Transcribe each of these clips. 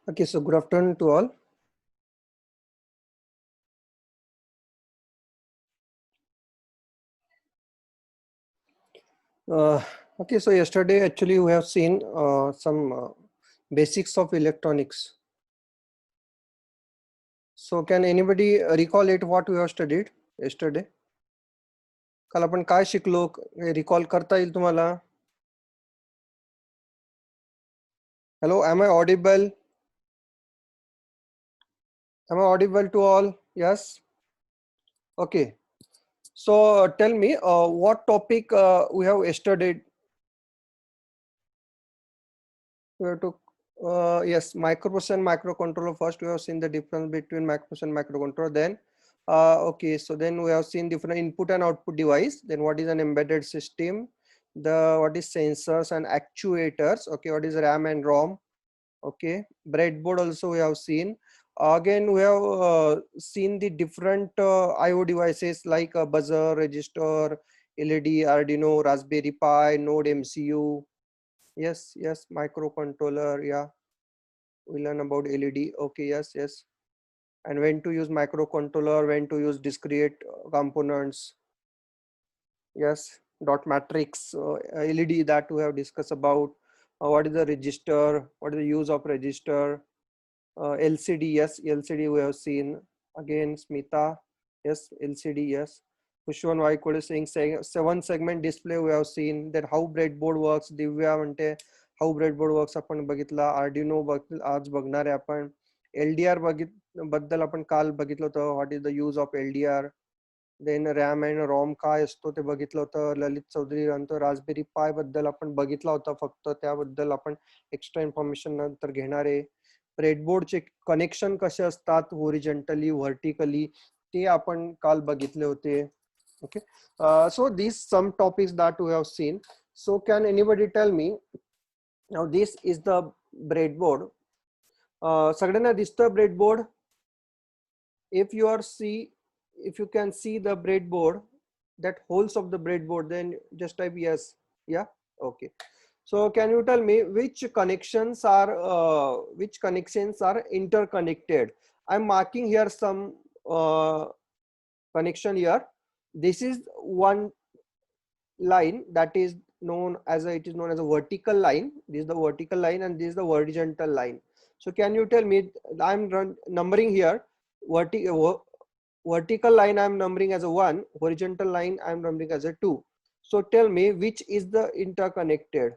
Okay, so good afternoon to all. Uh, okay, so yesterday actually we have seen some basics of electronics. So can anybody recall it what we have studied yesterday? काल आपण काय शिकलो recall करता येईल तुम्हाला? Hello, am I audible? Am I audible to all? Yes. Okay. So tell me what topic we have studied. We have to yes, microprocessor and microcontroller. First we have seen the difference between microprocessor and microcontroller. Then okay, so then we have seen different input and output device. Then what is an embedded system? The what is sensors and actuators? Okay, what is RAM and ROM? Okay, breadboard also we have seen. Again we have seen the different IO devices like a buzzer, register, LED, Arduino, Raspberry Pi, Node MCU. Yes, microcontroller. Yeah, we learn about LED. Okay, yes, and when to use microcontroller, when to use discrete components. Yes, dot matrix, LED that we have discussed about. What is the register? What is the use of register? LCD, yes, LCD we have seen. Again, Smita, yes, LCD, yes. Pushwan Vaikode is saying 7 segment display we have seen. That how breadboard works. Divya म्हणते how breadboard works आपण बघितला. Arduino आज बघणार आहे आपण. LDR बद्दल आपण काल बघितलं होतं. What is the use of LDR? Then RAM and ROM काय असतो ते बघितलं होतं. ललित चौधरी नंतर रास्पबेरी पाय बद्दल आपण बघितला होता, फक्त त्याबद्दल आपण एक्स्ट्रा इन्फॉर्मेशन नंतर घेणार आहे. ब्रेडबोर्डचे कनेक्शन कसे असतात, हॉरिझॉन्टली, व्हर्टिकली, ते आपण काल बघितले होते. Okay, so these some topics that we have seen. So can anybody tell me now this is the breadboard. सगळ्यांना दिसतं breadboard? If you can see the breadboard, that holes of the breadboard, then just type yes. Yeah, okay. So can you tell me which connections are interconnected? I'm marking here some connection here. This is one line that is known as it is known as a vertical line. This is the vertical line and this is the horizontal line. So can you tell me, I'm numbering here. Vertical line I'm numbering as a 1, horizontal line I'm numbering as a 2. So tell me which is the interconnected.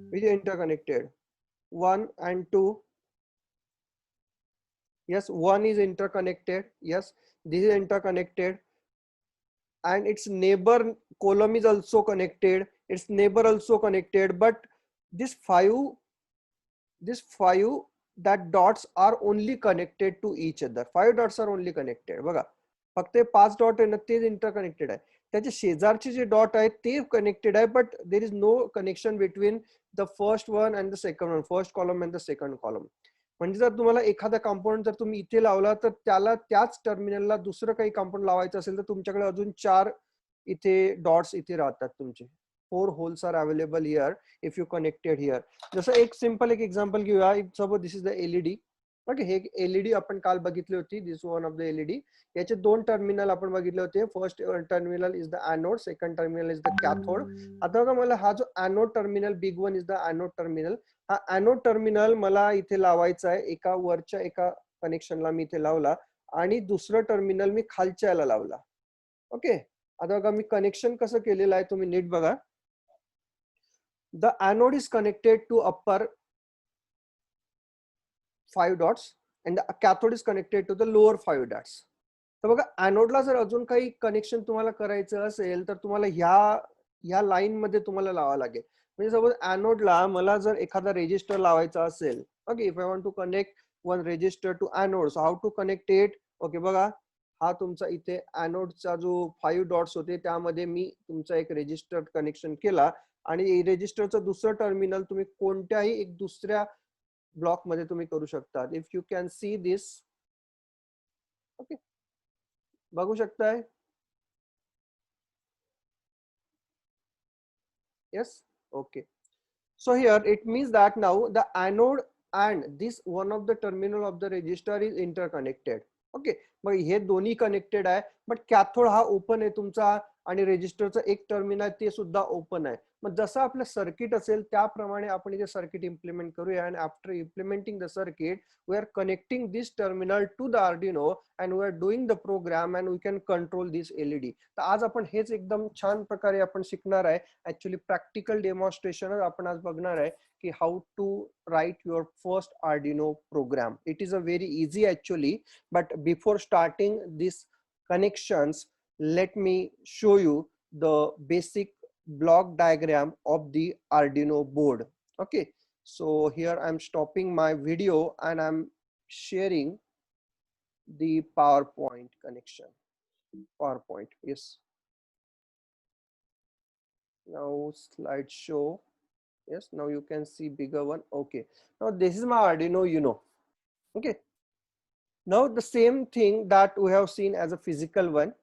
Which is interconnected? 1 and 2. Yes, 1 is interconnected. Yes, this is interconnected. And its neighbor column is also connected. Its neighbor also connected. But this five that dots are only connected to each other. 5 dots are only connected. बघा, फक्त 5 dot आहे ना तेच interconnected आहे. त्याचे शेजारचे J dot आहेत ते कनेक्टेड आहे, but there is no connection between the first one and the second one, first column and the second column. म्हणजे जर तुम्हाला एखादा कंपाऊंड जर तुम्ही इथे लावला तर त्याला त्याच टर्मिनलला दुसरं काही कंपाऊंड लावायचं असेल तर तुमच्याकडे अजून 4 इथे डॉट्स इथे राहतात तुमचे. 4 holes are available here if you connected here. जसं एक सिंपल एक एक्झाम्पल घेऊया. Suppose this is the LED. Okay, हे एलईडी आपण काल बघितली होती. दिस वन ऑफ द एलईडी. याचे 2 टर्मिनल आपण बघितले होते. First terminal is the anode, second terminal is the cathode. आता बघा, मला हा जो anode terminal, big one is the anode terminal. हा एनोड टर्मिनल मला इथे लावायचा आहे. एका वरच्या एका कनेक्शनला मी इथे लावला आणि दुसरं टर्मिनल मी खालच्या याला लावला. ओके, आता बघा मी कनेक्शन कसं केलेलं आहे तुम्ही नीट बघा. The anode is connected to upper 5 dots and the cathode is connected to the lower 5 dots. तर बघा, एनोडला जर अजून काही कनेक्शन तुम्हाला करायचं असेल तर तुम्हाला ह्या लाईन मध्ये तुम्हाला लावावं लागेल. म्हणजे सपोज एनोडला मला जर एखादा रेजिस्टर लावायचा असेल, okay, if I want to connect one resistor to anode, so how to connect it. Okay, बघा, हा तुमचा इथे एनोडचा जो 5 डॉट्स होते त्यामध्ये मी तुमचा एक रेजिस्टर कनेक्शन केला आणि रेजिस्टरचं दुसरं टर्मिनल तुम्ही कोणत्याही एक दुसऱ्या ब्लॉक मध्ये तुम्ही करू शकता. If you can see this, okay, बघू शकताय. Yes, okay. So here it means that now the anode and this one of the terminal of the register is interconnected. Okay, मग हे दोन्ही कनेक्टेड आहे, बट कॅथोड हा open आहे तुमचा आणि रेजिस्टरचं एक टर्मिनल ते सुद्धा ओपन आहे. मग जसं आपलं सर्किट असेल त्याप्रमाणे आपण इथे सर्किट इम्प्लिमेंट करूया. आणि after implementing the circuit we are connecting this terminal to the Arduino and we are doing the program and we can control this LED. तर आज आपण हेच एकदम छान प्रकारे आपण शिकणार आहे. ऍक्च्युली प्रॅक्टिकल डेमॉन्स्ट्रेशन आपण आज बघणार आहे की how to write your first Arduino program. It is a very easy actually, but before starting these connections, let me show you the basic block diagram of the Arduino board. Okay, so here I'm stopping my video and I'm sharing the PowerPoint connection. PowerPoint, yes. Now slideshow. Yes, now you can see bigger one. Okay, now this is my Arduino Uno. Okay, now the same thing that we have seen as a physical one,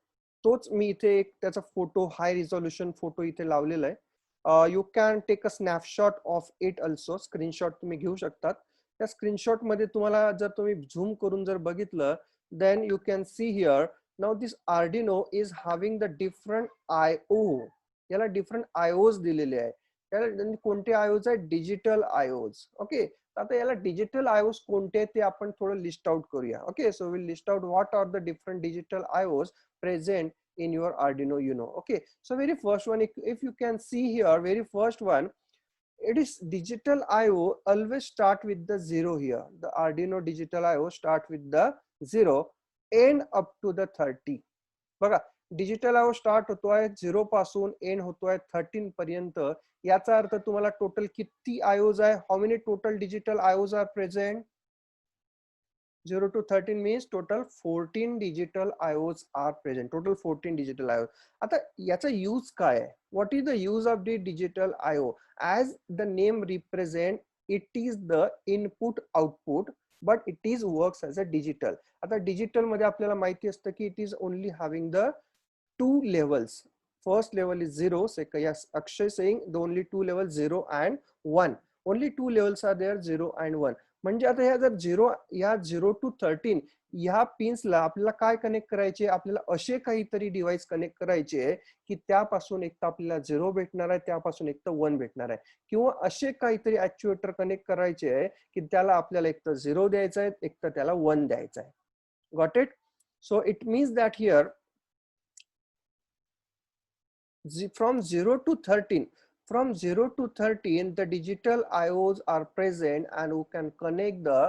तोच मी इथे एक त्याचा photo high resolution photo इथे लावलेला आहे. You can take a snapshot of it also. Screenshot तुम्ही घेऊ शकतात. त्या स्क्रीनशॉट मध्ये तुम्हाला जर तुम्ही झूम करून जर बघितलं, then you can see here now this Arduino is having the different IO. याला डिफरंट आयोज दिलेले आहे. त्याला कोणते आयोज आहेत? डिजिटल आयोज. ओके, आता याला डिजिटल आयोज कोणते ते आपण थोडं लिस्ट आउट करूया. Okay, so will list out what are the different digital IOs present in your Arduino Uno. Okay, so very first one, if you can see here, very first one, it is digital IO always start with the 0 here. The Arduino digital IO start with the 0 and up to the 30. बघा, digital आयो start होतोय 0 पासून end होतोय 13 पर्यंत. याचा अर्थ तुम्हाला total किती आयोज आहे? How many total digital IOs are present? 0 to 13 means total 14 digital IOs are present. Total 14 digital IOs. आता याचा यूज काय आहे? What is the use of the digital IO? As the name represent, it is the input output, but it is works as a digital. आता digital मध्ये आपल्याला माहिती असतं की it is only having the two levels. First level is 0. Second, yes, Akshay saying the only two levels 0 and 1. Only two levels are there, 0 and 1. म्हणजे आता ह्या जर 0 to 13 ह्या पिन्सला आपल्याला काय कनेक्ट करायचे? आपल्याला असे काहीतरी डिव्हाइस कनेक्ट करायचे की त्यापासून एक तर आपल्याला 0 भेटणार आहे, त्यापासून एक तर 1 भेटणार आहे, किंवा असे काहीतरी ऍक्च्युएटर कनेक्ट करायचे आहे की त्याला आपल्याला एक तर 0 द्यायचा आहे, एक तर त्याला 1 द्यायचा आहे. Got it? So it means that here from 0 to 13, from 0 to 13 the digital IOs are present and we can connect the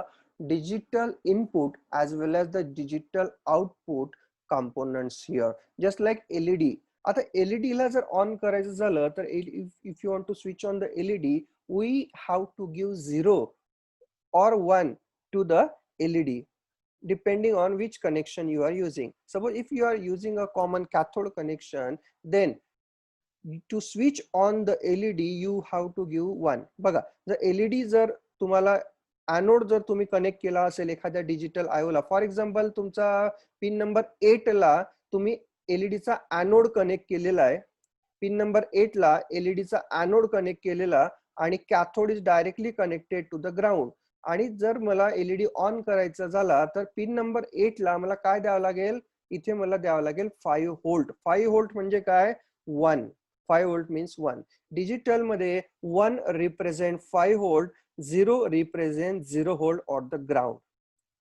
digital input as well as the digital output components here, just like LED. आता LED ला जर on करायचं झालं तर if you want to switch on the LED, we have to give 0 or 1 to the LED depending on which connection you are using. Suppose if you are using a common cathode connection, then to switch on the LED you have to give 1. बघा, जर LED जर तुम्हाला anode जर तुम्ही connect केला असेल एखाद्या digital आयोला, for example तुमचा पिन नंबर 8 ला तुम्ही LED चा एनोड कनेक्ट केलेला आहे, पिन नंबर 8 ला LED चा एनोड कनेक्ट केलेला आणि cathode is directly connected to the ground. आणि जर मला LED ऑन करायचा झाला तर पिन नंबर 8 ला मला काय द्यावं लागेल? इथे मला द्यावं लागेल 5 व्होल्ट. 5 व्होल्ट म्हणजे काय? 1. 5 volt means 1. Digital मध्ये 1 represent 5 volt, 0 represent 0 volt or the ground.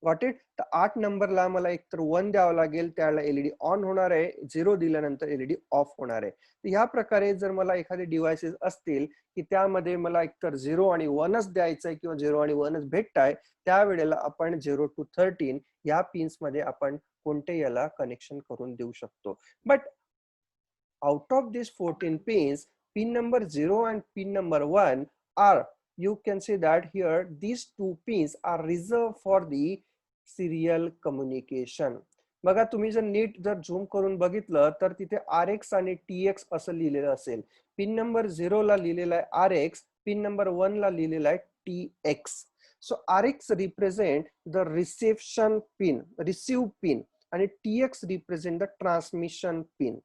Got it? तर 8 नंबरला मला एक तर 1 द्यावं लागेल, त्याला LED ऑन होणार आहे, 0 दिल्यानंतर LED ऑफ होणार आहे. तर ह्या प्रकारे जर मला एखादे डिव्हाइसेस असतील की त्यामध्ये मला एक तर 0 आणि 1च द्यायचंय किंवा 0 आणि 1च भेटताय, त्यावेळेला आपण 0 to 13 या पिन्स मध्ये आपण कोणते याला कनेक्शन करून देऊ शकतो. But out of these 14 pins, pin number 0 and pin number 1 are, you can say that here these two pins are reserved for the serial communication. बघा, तुम्ही जर नीट जर झूम करून बघितलं तर तिथे RX आणि TX असं लिहिलेलं असेल. पिन नंबर 0 ला लिहिलेला आहे RX, पिन नंबर 1 ला लिहिलेला आहे TX. So RX represent the reception pin, receive pin, आणि TX represent the transmission pin.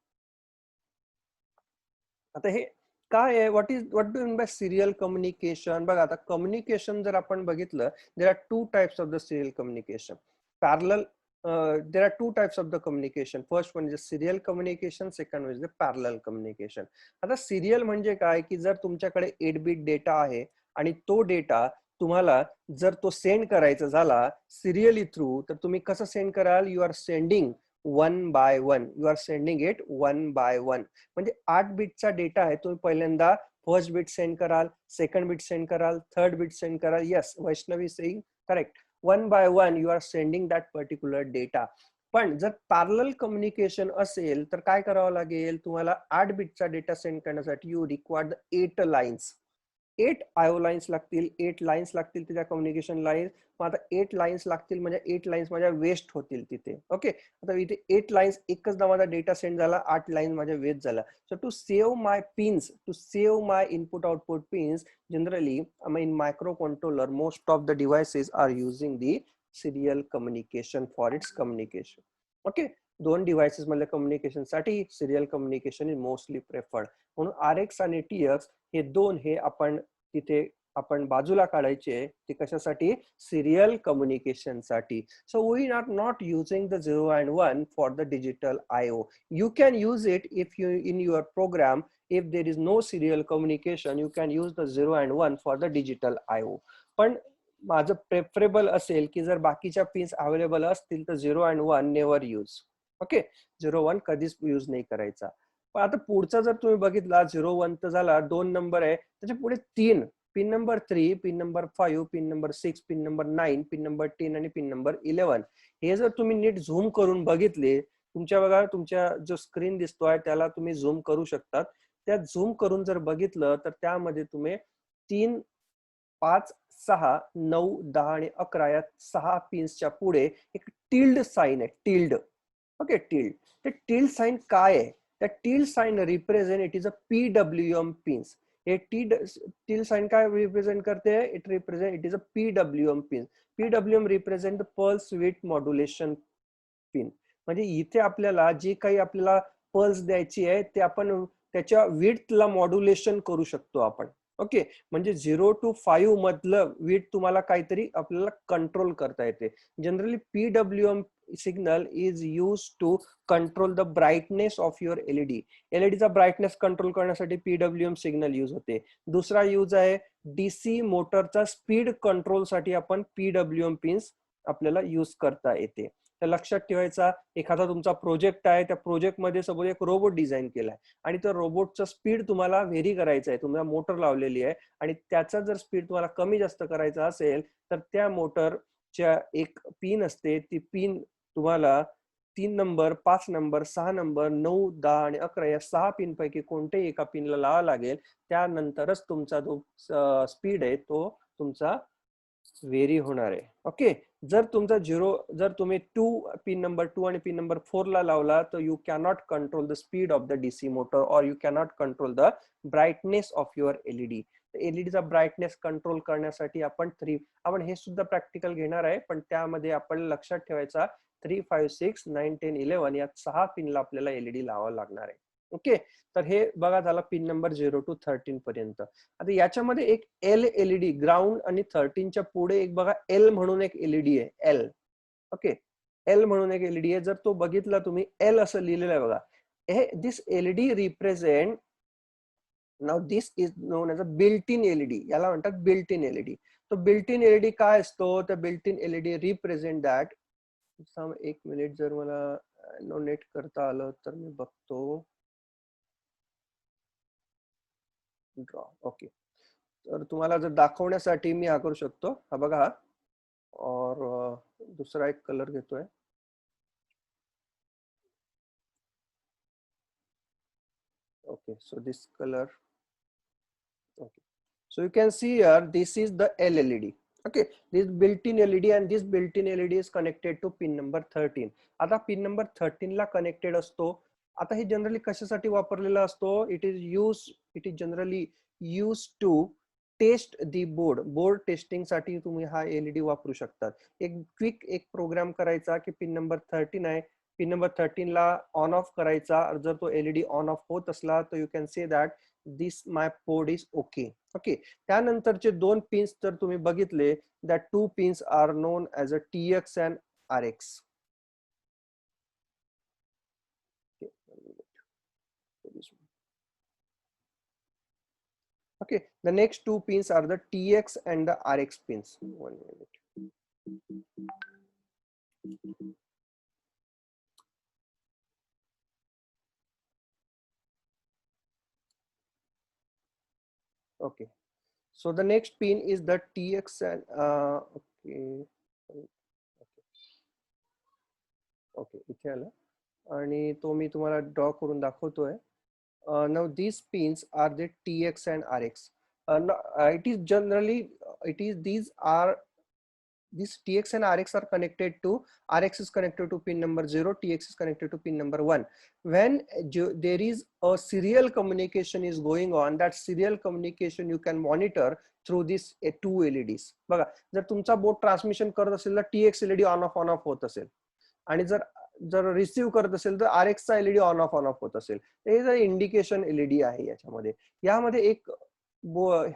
आता हे काय आहे, what do mean by serial communication? बघा आता कम्युनिकेशन जर आपण बघितलं, there are two types of the serial communication. Parallel, there are two types of the communication. First one is serial communication, second one is the parallel communication. आता serial म्हणजे काय की जर तुमच्याकडे 8 बिट डेटा आहे आणि तो डेटा तुम्हाला जर तो सेंड करायचा झाला सिरियली थ्रू, तर तुम्ही कसं सेंड कराल? You are sending one by one, you are sending it one by one. म्हणजे 8 बिटचा डेटा आहे, तुम्ही पहिल्यांदा फर्स्ट बिट सेंड कराल, सेकंड बिट सेंड कराल, थर्ड बिट सेंड कराल. Yes, Vaishnavi saying correct. One by one you are sending that particular data. पण जर पॅरलल कम्युनिकेशन असेल तर काय करावं लागेल? तुम्हाला 8 बिटचा डेटा सेंड करण्यासाठी यू रिक्वायर्ड 8 लाईन्स. 8 आयो लाईन्स लागतील, 8 लाईन्स लागतील त्याच्या कम्युनिकेशन लाईन्स. मग आता 8 लाईन्स लागतील म्हणजे 8 लाईन्स माझ्या वेस्ट होतील तिथे. ओके, आता इथे 8 लाईन्स एकचदा माझा डेटा सेंड झाला, 8 लाईन माझ्या वेस्ट झाला. So to save my pins, to save my input output pins, generally in microcontroller most of the devices are using the serial communication for its communication. Okay, दोन devices मधल्या communication साठी serial communication is mostly preferred. म्हणून RX आणि TX हे दोन हे आपण तिथे आपण बाजूला काढायचे. ते कशासाठी? सिरियल कम्युनिकेशन साठी. So we are not using the 0 and 1 for the digital IO. You can use it if you in your program, if there is no serial communication, you can use the 0 and 1 for the digital IO. पण माझं preferable असेल की जर बाकीच्या pins available असतील तर 0 and 1 never use. Okay, 0 1 कधीच use नाही करायचा. पण आता पुढचा जर तुम्ही बघितला 0 1 तर झाला, 2 नंबर आहे, त्याच्या पुढे 3, pin number 3, pin number 5, pin number 6, pin number 9, pin number 10 आणि पिन नंबर 11. हे जर तुम्ही नीट झूम करून बघितले, तुमच्या बघा तुमच्या जो स्क्रीन दिसतोय त्याला तुम्ही झूम करू शकतात. त्या झूम करून जर बघितलं तर त्यामध्ये तुम्ही 3 5 6 9 10 आणि 11 या 6 पिन्सच्या पुढे एक टिल्ड साइन आहे, टिल्ड. Okay, tilde. ते टिल्ड साइन काय आहे? त्या tilde sign represent it is a PWM pins. हे टिल्ड साइन काय रिप्रेझेंट करते? It represent it is a PWM pin. PWM represent the pulse width modulation pin. म्हणजे इथे आपल्याला जे काही आपल्याला पल्स द्यायची आहे ते आपण त्याच्या विड्थला मॉड्युलेशन करू शकतो आपण. ओके, म्हणजे 0 to 5 मधलं विड्थ तुम्हाला काहीतरी आपल्याला कंट्रोल करता येते. Generally PWM signal is use to control the brightness of your LED. एलईडीचा ब्राईटनेस कंट्रोल करण्यासाठी PWM सिग्नल यूज होते. दुसरा यूज आहे DC मोटरचा स्पीड कंट्रोल साठी आपण PWM पिन्स आपल्याला यूज करता येते. तर लक्षात ठेवायचा, एखादा तुमचा प्रोजेक्ट आहे, त्या प्रोजेक्ट मध्ये सपोज एक रोबोट डिझाईन केलाय आणि त्या रोबोटचा स्पीड तुम्हाला व्हेरी करायचा आहे, तुम्हाला मोटर लावलेली आहे आणि त्याचा जर स्पीड तुम्हाला कमी जास्त करायचा असेल तर त्या मोटरच्या एक पिन असते, ती पिन तुम्हाला 3 नंबर, 5 नंबर, 6 नंबर, 9 10 आणि 11 या 6 पिन पैकी कोणत्याही एका पिनला लावा लागेल. त्यानंतरच तुमचा जो स्पीड आहे तो तुमचा व्हेरी होणार आहे. ओके, जर तुमचा 0 जर तुम्ही पिन नंबर 2 आणि पिन नंबर 4 ला लावला तर you cannot control the speed of the DC motor और you cannot control the brightness of your LED. एलईडीचा ब्राईटनेस कंट्रोल करण्यासाठी आपण हे सुद्धा प्रॅक्टिकल घेणार आहे, पण त्यामध्ये आपण लक्षात ठेवायचा 3 5 6 9 10 11 या 6 पिनला आपल्याला LED लावावं लागणार आहे. ओके, तर हे बघा झाला पिन नंबर 0 to 13 पर्यंत. आता याच्यामध्ये एक LED ग्राउंड आणि 13च्या पुढे एक बघा L म्हणून एक LED आहे, L. ओके, L म्हणून एक LED आहे. जर तो बघितला तुम्ही, L असं लिहिलेलं आहे बघा. दिस LED represent, now this is known as a built in LED. याला म्हणतात बिल्ट इन LED. तो बिल्ट इन LED काय असतो? तर built in LED represent that, एक मिनिट जर मला नेट करता आलं तर मी बघतो. ड्रॉ. ओके, तर तुम्हाला जर दाखवण्यासाठी मी हा करू शकतो, हा बघा हा, और दुसरा एक कलर घेतोय. Okay, so this color. Okay, so you can see here this is the LED. Okay, this built-in LED and this built-in LED is connected to pin number 13. आता पिन नंबर 13 ला कनेक्टेड असतो. आता हे generally कशासाठी वापरलेला असतो? It is generally use to test the board testing साठी तुम्ही हा LED वापरू शकतात. एक क्विक प्रोग्राम करायचा की पिन नंबर 13 आहे, पिन नंबर 13 ला ऑन ऑफ करायचा. जर तो एलईडी ऑन ऑफ होत असला तर you can say that this my port is okay. Okay, त्यानंतरचे दोन पिन्स जर तुम्ही बघितले, that two pins are known as a TX and RX. Okay, the next two pins are the TX and the RX pins. 1 minute. Okay, so the next pin is the TX and okay, okay, इथे आला आणि तो मी तुम्हाला draw करून दाखवतोय. Now these pins are the TX and RX. It is generally these are these TX and RX are connected to, RX is connected to pin number 0, TX is connected to pin number 1. When there is a serial communication is going on, that serial communication you can monitor through these two LEDs. बघा, जर तुमचा board transmission करत असेल तर TX LED on off होत असेल, आणि जर जर रिसीव्ह करत असेल तर RX चा LED ऑन ऑफ होत असेल. हे इंडिकेशन LED आहे. यामध्ये एक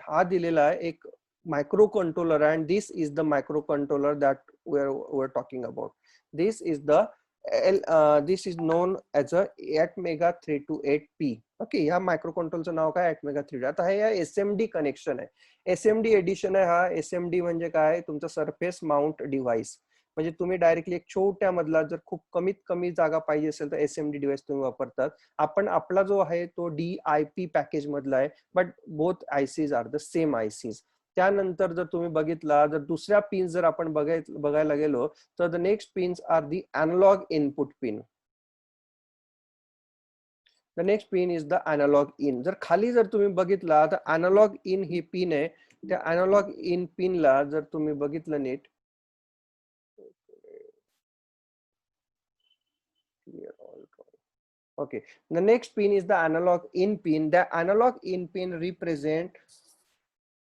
हा दिलेला आहे एक microcontroller, and this is the microcontroller that we're talking about. This is the this is known as a ATmega 328P. Okay, ह्या मायक्रोकंट्रोलचं नाव काय, ATmega 328. आता हे या SMD कनेक्शन आहे, SMD एडिशन आहे. हा SMD म्हणजे काय, तुमचा सरफेस माउंट डिव्हाइस. म्हणजे तुम्ही डायरेक्टली एक छोट्या मधला जर खूप कमीत कमी जागा पाहिजे असेल तर SMD डिव्हाइस तुम्ही वापरतात. आपण आपला जो आहे तो DIP पॅकेज मधला आहे, but both ICs are the same ICs. त्यानंतर जर तुम्ही बघितला, जर दुसऱ्या पिन जर आपण बघायला गेलो तर the next pins are the analog input pin. The next pin is the analog in. जर खाली जर तुम्ही बघितला तर अॅनालॉग इन ही पिन आहे. त्या अॅनालॉग इन पिनला जर तुम्ही बघितलं नीट, okay, the next pin is the analog in pin. The analog in pin represent,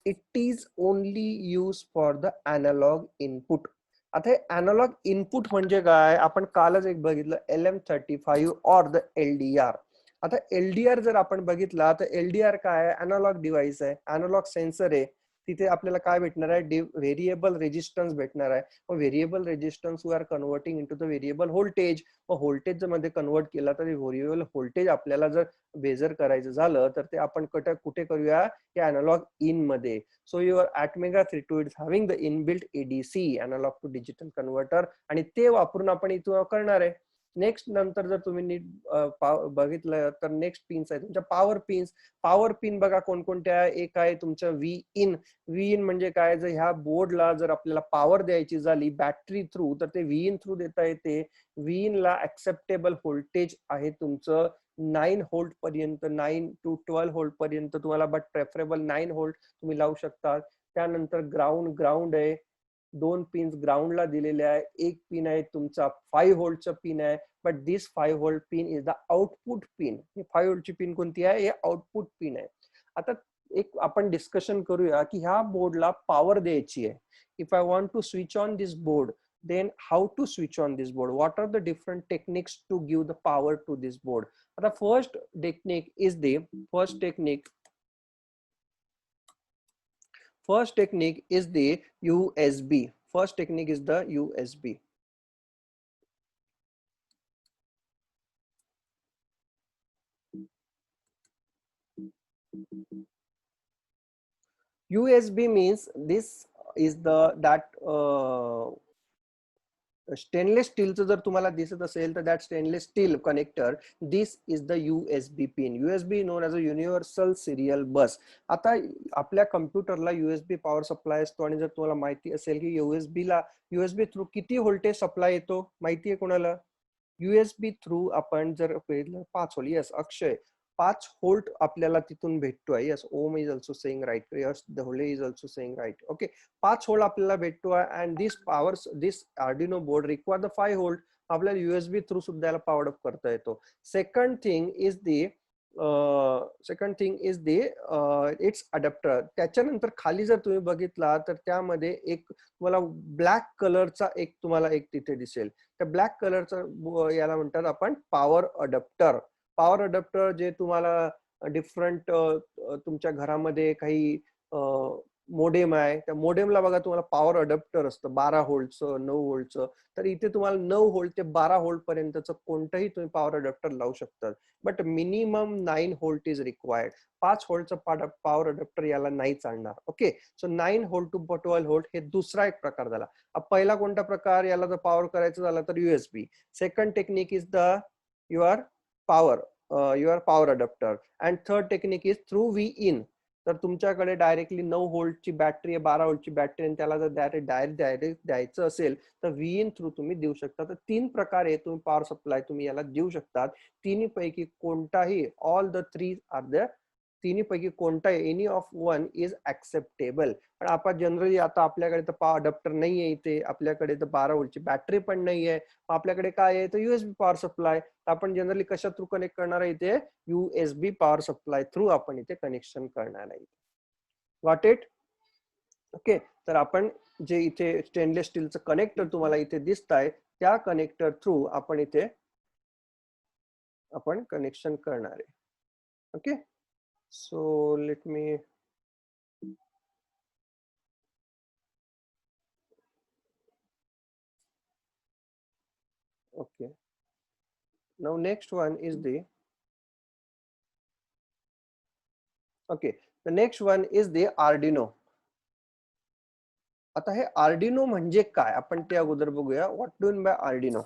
it is only used for the analog input. आता analog input म्हणजे काय, आपण कालच एक बघितलं LM35 or the LDR. आता LDR जर आपण बघितला तर LDR काय आहे, अॅनालॉग डिव्हाइस आहे, अॅनालॉग सेन्सर आहे. तिथे आपल्याला काय भेटणार आहे, व्हेरिएबल रेजिस्टन्स भेटणार आहे. मग variable resistance we are converting into the variable voltage. मग व्होल्टेज मध्ये कन्वर्ट केला तर व्हेरिएबल व्होल्टेज आपल्याला जर मेजर करायचं झालं तर ते आपण कुठे करूया, या अॅनालॉग इन मध्ये. So your ATmega 328 having the inbuilt ADC, analog to digital converter, आणि ते वापरून आपण इथं करणार आहे. नेक्स्ट नंतर जर तुम्ही नीट बघितलं तर नेक्स्ट पिन्स आहे तुमच्या पॉवर पिन्स. पॉवर पिन बघा कोणकोणत्या, एक आहे तुमचं V in म्हणजे काय, जर ह्या बोर्डला जर आपल्याला पॉवर द्यायची झाली बॅटरी थ्रू तर ते V in थ्रू देता येते. V in ला ऍक्सेप्टेबल व्होल्टेज आहे तुमचं 9 व्होल्ट पर्यंत, 9 to 12 व्होल्ट पर्यंत तुम्हाला, बट प्रेफरेबल 9 व्होल्ट तुम्ही लावू शकता. त्यानंतर ग्राउंड आहे, दोन पिन्स ग्राउंडला दिलेले आहे. एक पिन आहे तुमचा 5 व्होल्टचा पिन आहे, but this 5 volt pin is the output pin. ही 5 व्होल्टची पिन कोणती आहे, हे आउटपुट पिन आहे. आता एक आपण डिस्कशन करूया की ह्या बोर्डला पॉवर द्यायची आहे. If I want to switch on this board, then how to switch on this board, what are the different techniques to give the power to this board. The first technique is the USB. First technique is the USB. USB means this is stainless स्टीलचं जर तुम्हाला दिसत असेल तर that stainless steel connector, this is the USB pin. USB known as a universal serial bus. आता आपल्या कम्प्युटरला USB power supply असतो, आणि जर तुम्हाला माहिती असेल की USB थ्रू किती व्होल्टेज सप्लाय येतो माहिती आहे कोणाला, USB थ्रू आपण जर 5 व्होल्ट, यस अक्षय 5 व्होल्ट आपल्याला तिथून भेटतोय. Yes, Om is also saying right, yes Dhole is also saying right. Okay, 5 volt आपल्याला भेटतोय, and this Arduino board require the 5 volt. आपल्याला USB थ्रू सुद्धा याला पॉवर अप करता येतो. Second thing is second thing is the it's adapter. त्याच्यानंतर खाली जर तुम्ही बघितला तर त्यामध्ये एक तुम्हाला ब्लॅक कलरचा एक तुम्हाला एक तिथे दिसेल. त्या ब्लॅक कलरचा याला म्हणतात आपण पॉवर अडॅप्टर. पॉवर अडॅप्टर जे तुम्हाला डिफरंट तुमच्या घरामध्ये काही मोडेम आहे, त्या मोडेमला बघा तुम्हाला पॉवर अडॅप्टर असतं 12 व्होल्टचं 9 व्होल्टचं. तर इथे तुम्हाला 9 व्होल्ट ते 12 व्होल्ट पर्यंतचं कोणतंही तुम्ही पॉवर अडॅप्टर लावू शकता. But minimum 9 volt is required. 5 व्होल्टचं पॉवर अडॅप्टर याला नाही चालणार. Okay, so 9 volt to 12 volt हे दुसरा एक प्रकार झाला. पहिला कोणता प्रकार, याला जर पॉवर करायचं झालं तर USB. Second technique is the your power adapter. And third technique is through V in. तर तुमच्याकडे डायरेक्टली 9 व्होल्टची बॅटरी आहे, 12 व्होल्टची बॅटरी, आणि त्याला जर डायरेक्ट द्यायचं असेल तर व्ही इन थ्रू तुम्ही देऊ शकता. तर 3 प्रकारे तुम्ही पॉवर सप्लाय तुम्ही याला देऊ शकतात. तिन्ही पैकी कोणताही, ऑल द 3 आर द, तिन्ही पैकी कोणताही, any of one is acceptable. पण आपण जनरली आता आपल्याकडे तर पॉवर अडॅप्टर नाहीये इथे, आपल्याकडे तर 12 व्होल्टची बॅटरी पण नाहीये, आपल्याकडे काय आहे तर USB पॉवर सप्लाय. आपण जनरली कशा थ्रू कनेक्ट करणार आहे इथे, USB पॉवर सप्लाय थ्रू आपण इथे कनेक्शन करणार आहे. Got it? ओके, तर आपण जे इथे स्टेनलेस स्टीलचं कनेक्टर तुम्हाला इथे दिसत आहे त्या कनेक्टर थ्रू आपण इथे आपण कनेक्शन करणार आहे. Okay, so let me okay, now next one is the okay, the next one is the Arduino. आता हे Arduino म्हणजे काय आपण ते अगोदर बघूया. What do mean by Arduino?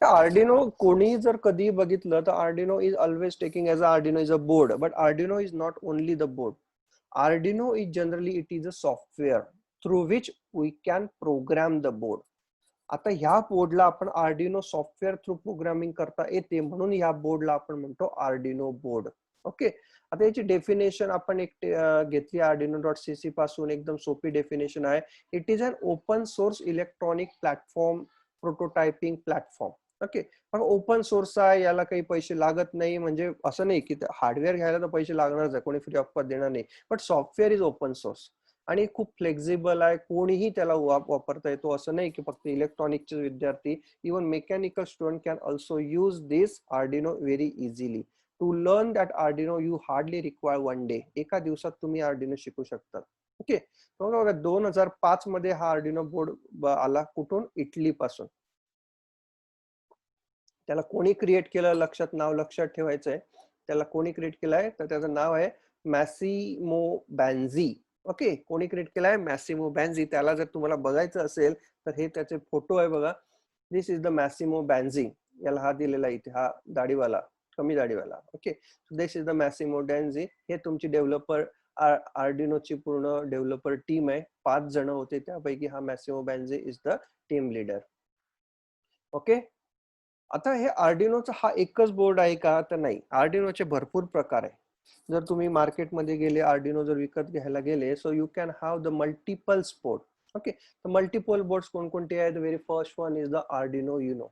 Arduino कोणी जर कधी बघितलं तर Arduino is always taking as a Arduino is a board, but Arduino is not only the board. Arduino is generally it is a software through which we can program the board. आता ह्या बोर्डला आपण Arduino software through programming करता येते म्हणून ह्या बोर्डला आपण म्हणतो Arduino board. Okay, आता याची डेफिनेशन आपण एक घेतली arduino.cc पासून, एकदम सोपी डेफिनेशन आहे. It is an open source electronic platform prototyping platform. Okay, मग ओपन सोर्स आहे, याला काही पैसे लागत नाही, म्हणजे असं नाही की हार्डवेअर घ्यायला तर पैसे लागणारच आहे, कोणी फ्री ऑफ देणार नाही. But software is open source आणि खूप फ्लेक्झिबल आहे, कोणीही त्याला वापरता येतो. असं नाही की फक्त इलेक्ट्रॉनिकचे विद्यार्थी, even mechanical student can also use this Arduino very easily. To learn that Arduino you hardly require 1 day. एका दिवसात तुम्ही Arduino शिकू शकता. ओके, बघा 2005 मध्ये हा Arduino बोर्ड आला. कुठून? इटली पासून. त्याला कोणी क्रिएट केलं, लक्षात ठेवायचंय. त्याला कोणी क्रिएट केलंय तर त्याचं नाव आहे मॅसिमो बॅन्झी. ओके, कोणी क्रिएट केलाय? मॅसिमो बॅन्झी. त्याला जर तुम्हाला बघायचं असेल तर हे त्याचे फोटो आहे बघा. This is the Massimo Banzi. याला हा दिलेला इथे, हा दाढीवाला, कमी दाढीवाला. Okay, this is the Massimo Banzi. हे तुमची डेव्हलपर Arduinoची पूर्ण डेव्हलपर टीम आहे. 5 जण होते, त्यापैकी हा Massimo Banzi is the team leader. Okay, आता हे Arduinoचा हा एकच बोर्ड आहे का तर नाही. Arduinoचे भरपूर प्रकार आहे. जर तुम्ही मार्केटमध्ये गेले, Arduino जर विकत घ्यायला गेले, so you can have the multiples board. Okay, तर मल्टिपल बोर्ड्स कोणकोणते आहेत? Very first one is the Arduino Uno.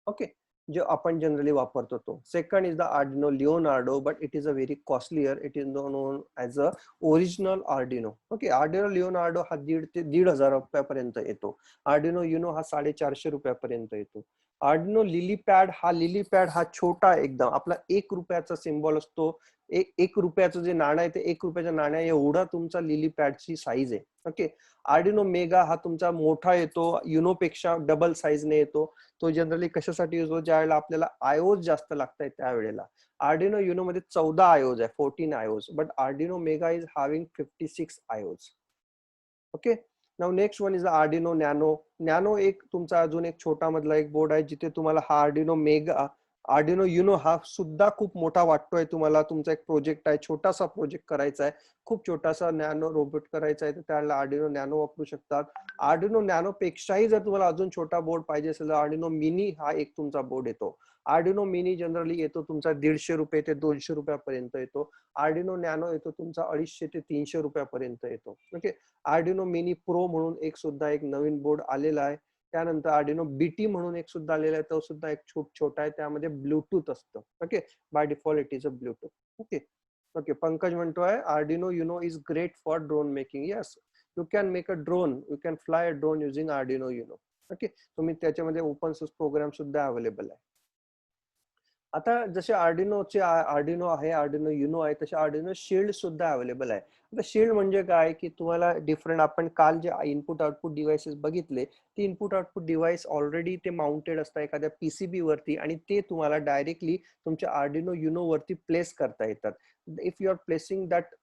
Okay, जो आपण जनरली वापरतो तो. Second is the Arduino Leonardo, but it is a very costlier. It is non as a original Arduino. Okay, Arduino Leonardo हा 1,500 रुपयापर्यंत येतो. Arduino Uno हा 450 रुपयापर्यंत येतो. Arduino लिलीपॅड हा छोटा एकदम आपला 1 रुपयाचा सिम्बॉल असतो. एक रुपयाचं जे नाणं आहे ते 1 रुपयाच्या नाण्या एवढा तुमचा लिलीपॅडची साईज आहे. ओके, Arduino मेगा हा तुमचा मोठा येतो, युनो पेक्षा डबल साईजने येतो. तो जनरली कशासाठी यूज होतो? ज्यावेळेला आपल्याला आयोज जास्त लागतात त्यावेळेला. Arduino Uno मध्ये 14 आयोज आहे, 14 IOs, but Arduino mega is having 56 IOs. Okay, now next one is Arduino Nano. Nano एक तुमचा अजून एक छोटा मधला एक बोर्ड आहे जिथे तुम्हाला हा Arduino मेगा, Arduino Uno हा सुद्धा खूप मोठा वाटतोय तुम्हाला. तुमचा एक प्रोजेक्ट आहे, छोटासा प्रोजेक्ट करायचा आहे, खूप छोटासा नॅनो रोबोट करायचा आहे, तर त्याला Arduino Nano वापरू शकतात. Arduino Nano पेक्षाही जर तुम्हाला अजून छोटा बोर्ड पाहिजे असेल तर Arduino Mini हा एक तुमचा बोर्ड येतो. Arduino Mini जनरली येतो तुमचा 150 रुपये ते 200 रुपयापर्यंत येतो. Arduino Nano येतो तुमचा 250 ते 300 रुपयापर्यंत येतो. ओके, Arduino Mini Pro म्हणून एक सुद्धा एक नवीन बोर्ड आलेला आहे. त्यानंतर आर्डिनो बीटी म्हणून एक सुद्धा आलेला आहे, तो सुद्धा एक खूप छोटा आहे, त्यामध्ये ब्लूटूथ असतं. Okay, by default it is a Bluetooth. Okay okay, Pankaj म्हणतोय Arduino Uno is great for drone making. Yes, you can make a drone, you can fly a drone using Arduino Uno. Okay, तुम्ही त्याच्यामध्ये open source program सुद्धा available आहे. आता जसे आर्डिनोचे Arduino आहे, Arduino Uno आहे, तसे आर्डिनो शिल्ड सुद्धा अवेलेबल आहे. आता शिल्ड म्हणजे काय की तुम्हाला डिफरंट, आपण काल जे इनपुट आउटपुट डिव्हाइसेस बघितले, ते इनपुट आउटपुट डिव्हाइस ऑलरेडी ते माउंटेड असतात एखाद्या पीसीबी वरती, आणि ते तुम्हाला डायरेक्टली तुमच्या आर्डिनो युनो वरती प्लेस करता येतात. If you are placing that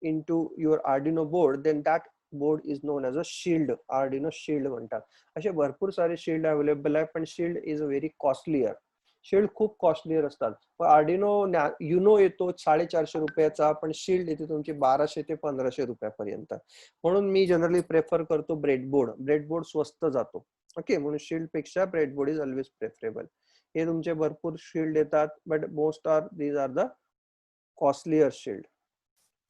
into your Arduino board, then that board is known as a shield. Arduino shield म्हणतात. असे भरपूर सारे शिल्ड अवेलेबल आहे, पण shield is very costlier. Shield खूप कॉस्टलियर असतात. आर्डिनो युनो येतो 450 रुपयाचा, पण शिल्ड येते तुमची 1200 ते 1500 रुपयापर्यंत. म्हणून मी जनरली प्रेफर करतो ब्रेडबोर्ड. ब्रेडबोर्ड स्वस्त जातो. ओके, म्हणून शिल्ड पेक्षा ब्रेडबोर्ड इज ऑलवेज प्रेफरेबल. हे तुमचे भरपूर शिल्ड येतात, but most are these are the costlier shield.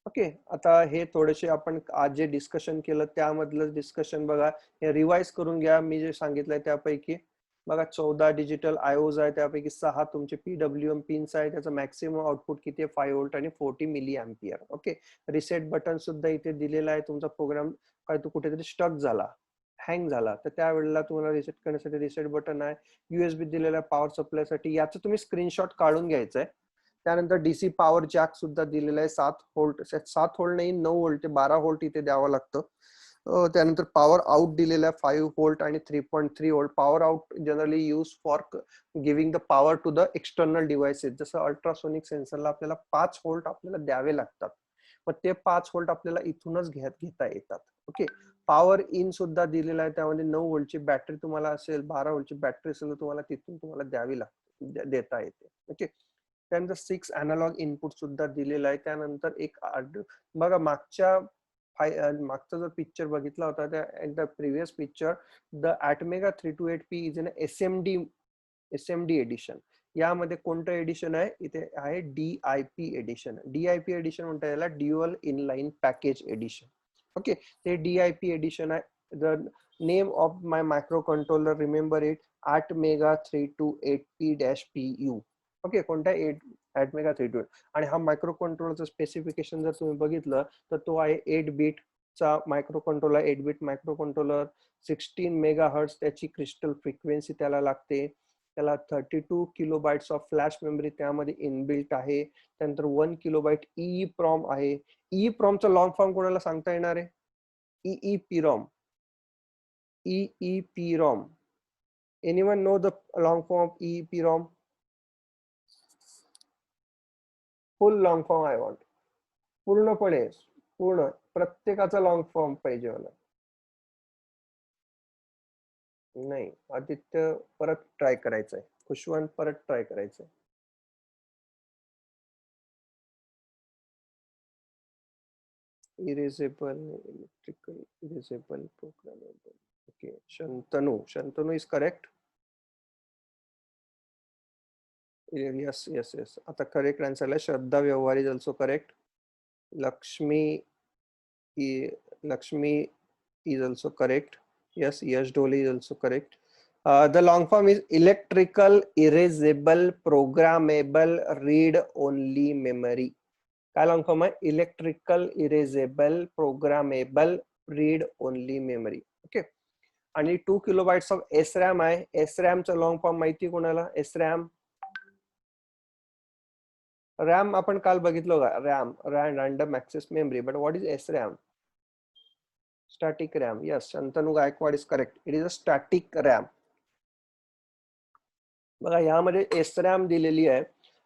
Okay, आता हे थोडेसे आपण आज जे डिस्कशन केलं त्यामधलं डिस्कशन बघा, हे रिवाइज करून घ्या. मी जे सांगितलंय त्यापैकी बघा 14 डिजिटल आयओज आहे, त्यापैकी 6 तुमचे पीडब्ल्यूएम पिन्स आहे. त्याचं मॅक्सिमम आउटपुट किती आहे? 5 व्होल्ट आणि 40 milliampere. Okay, reset button सुद्धा इथे दिलेला आहे. तुमचा प्रोग्राम काय तो कुठेतरी स्टक झाला, हँग झाला, तर त्यावेळेला तुम्हाला रिसेट करण्यासाठी रिसेट बटन आहे. युएसबी दिलेला पॉवर सप्लाय साठी, याचं तुम्ही स्क्रीनशॉट काढून घ्यायचंय. त्यानंतर डीसी पॉवर जॅक सुद्धा दिलेला आहे. 7 व्होल्ट, 7 व्होल्ट नाही 9 व्होल्ट ते 12 व्होल्ट इथे द्यावं लागतं. त्यानंतर पॉवर आउट दिलेला आहे 5 व्होल्ट आणि 3.3 volt. Power out generally use for giving the power to the external devices. जसं अल्ट्रासोनिक सेन्सरला आपल्याला 5 व्होल्ट आपल्याला द्यावे लागतात, मग ते 5 व्होल्ट आपल्याला इथूनच घेता येतात. ओके, पॉवर इन सुद्धा दिलेला आहे, त्यामध्ये 9 व्होल्टची बॅटरी तुम्हाला असेल, 12 व्होल्टची बॅटरी असेल तर तुम्हाला तिथून तुम्हाला द्यावी लागते, देता येते. ओके, त्यानंतर 6 अॅनालॉग इनपुट सुद्धा दिलेला आहे. त्यानंतर एक बघा मागचा जो पिक्चर बघितला होता, त्या the previous picture, the ATmega 328P is an SMD edition. यामध्ये कोणतं एडिशन आहे? इथे आहे DIP एडिशन. DIP एडिशन म्हणतात याला, dual inline package edition. Okay, ते DIP एडिशन आहे. The name of my microcontroller, remember it, ATmega 328P-PU. Okay, कोणता? ATmega 328. आणि हा मायक्रो कंट्रोलरचा स्पेसिफिकेशन जर तुम्ही बघितलं तर तो आहे 8 बीटचा microcontroller. 8 bit microcontroller, 16 megahertz त्याची क्रिस्टल फ्रिक्वेन्सी त्याला लागते. त्याला 32 किलोबाइट्स ऑफ फ्लॅश मेमरी त्यामध्ये इनबिल्ट आहे. त्यानंतर 1 किलोबाइट EEPROM आहे. EEPROMचा लॉंग फॉर्म कोणाला सांगता येणार आहे? EEPROM. EEPROM. Anyone know the long form of EEPROM? Full long form I want. पूर्णपणे पूर्ण प्रत्येकाचा लॉंग फॉर्म पाहिजे मला. नाही, आदित्य परत ट्राय करायचंय. खुशवंत परत ट्राय करायचंय. Erasable, electrical erasable, programmable. Okay, Shantanu is correct. yes yes yes, आता करेक्ट आन्सर आहे. श्रद्धा व्यवहार is also correct. Lakshmi Lakshmi is also correct. Yes, Yash Dole is also correct. The long form is electrical erasable programmable read only memory. काय long form आहे? Electrical erasable programmable read only memory. Okay, आणि 2 kilobytes of SRAM आहे. SRAM चा long form माहिती कोणाला? SRAM, RAM आपण काल बघितलं का? Random access memory. But what is SRAM? Static RAM. Yes, Shantanu Gaikwad is correct. It is a static RAM. बघा, यामध्ये SRAM दिलेली आहे.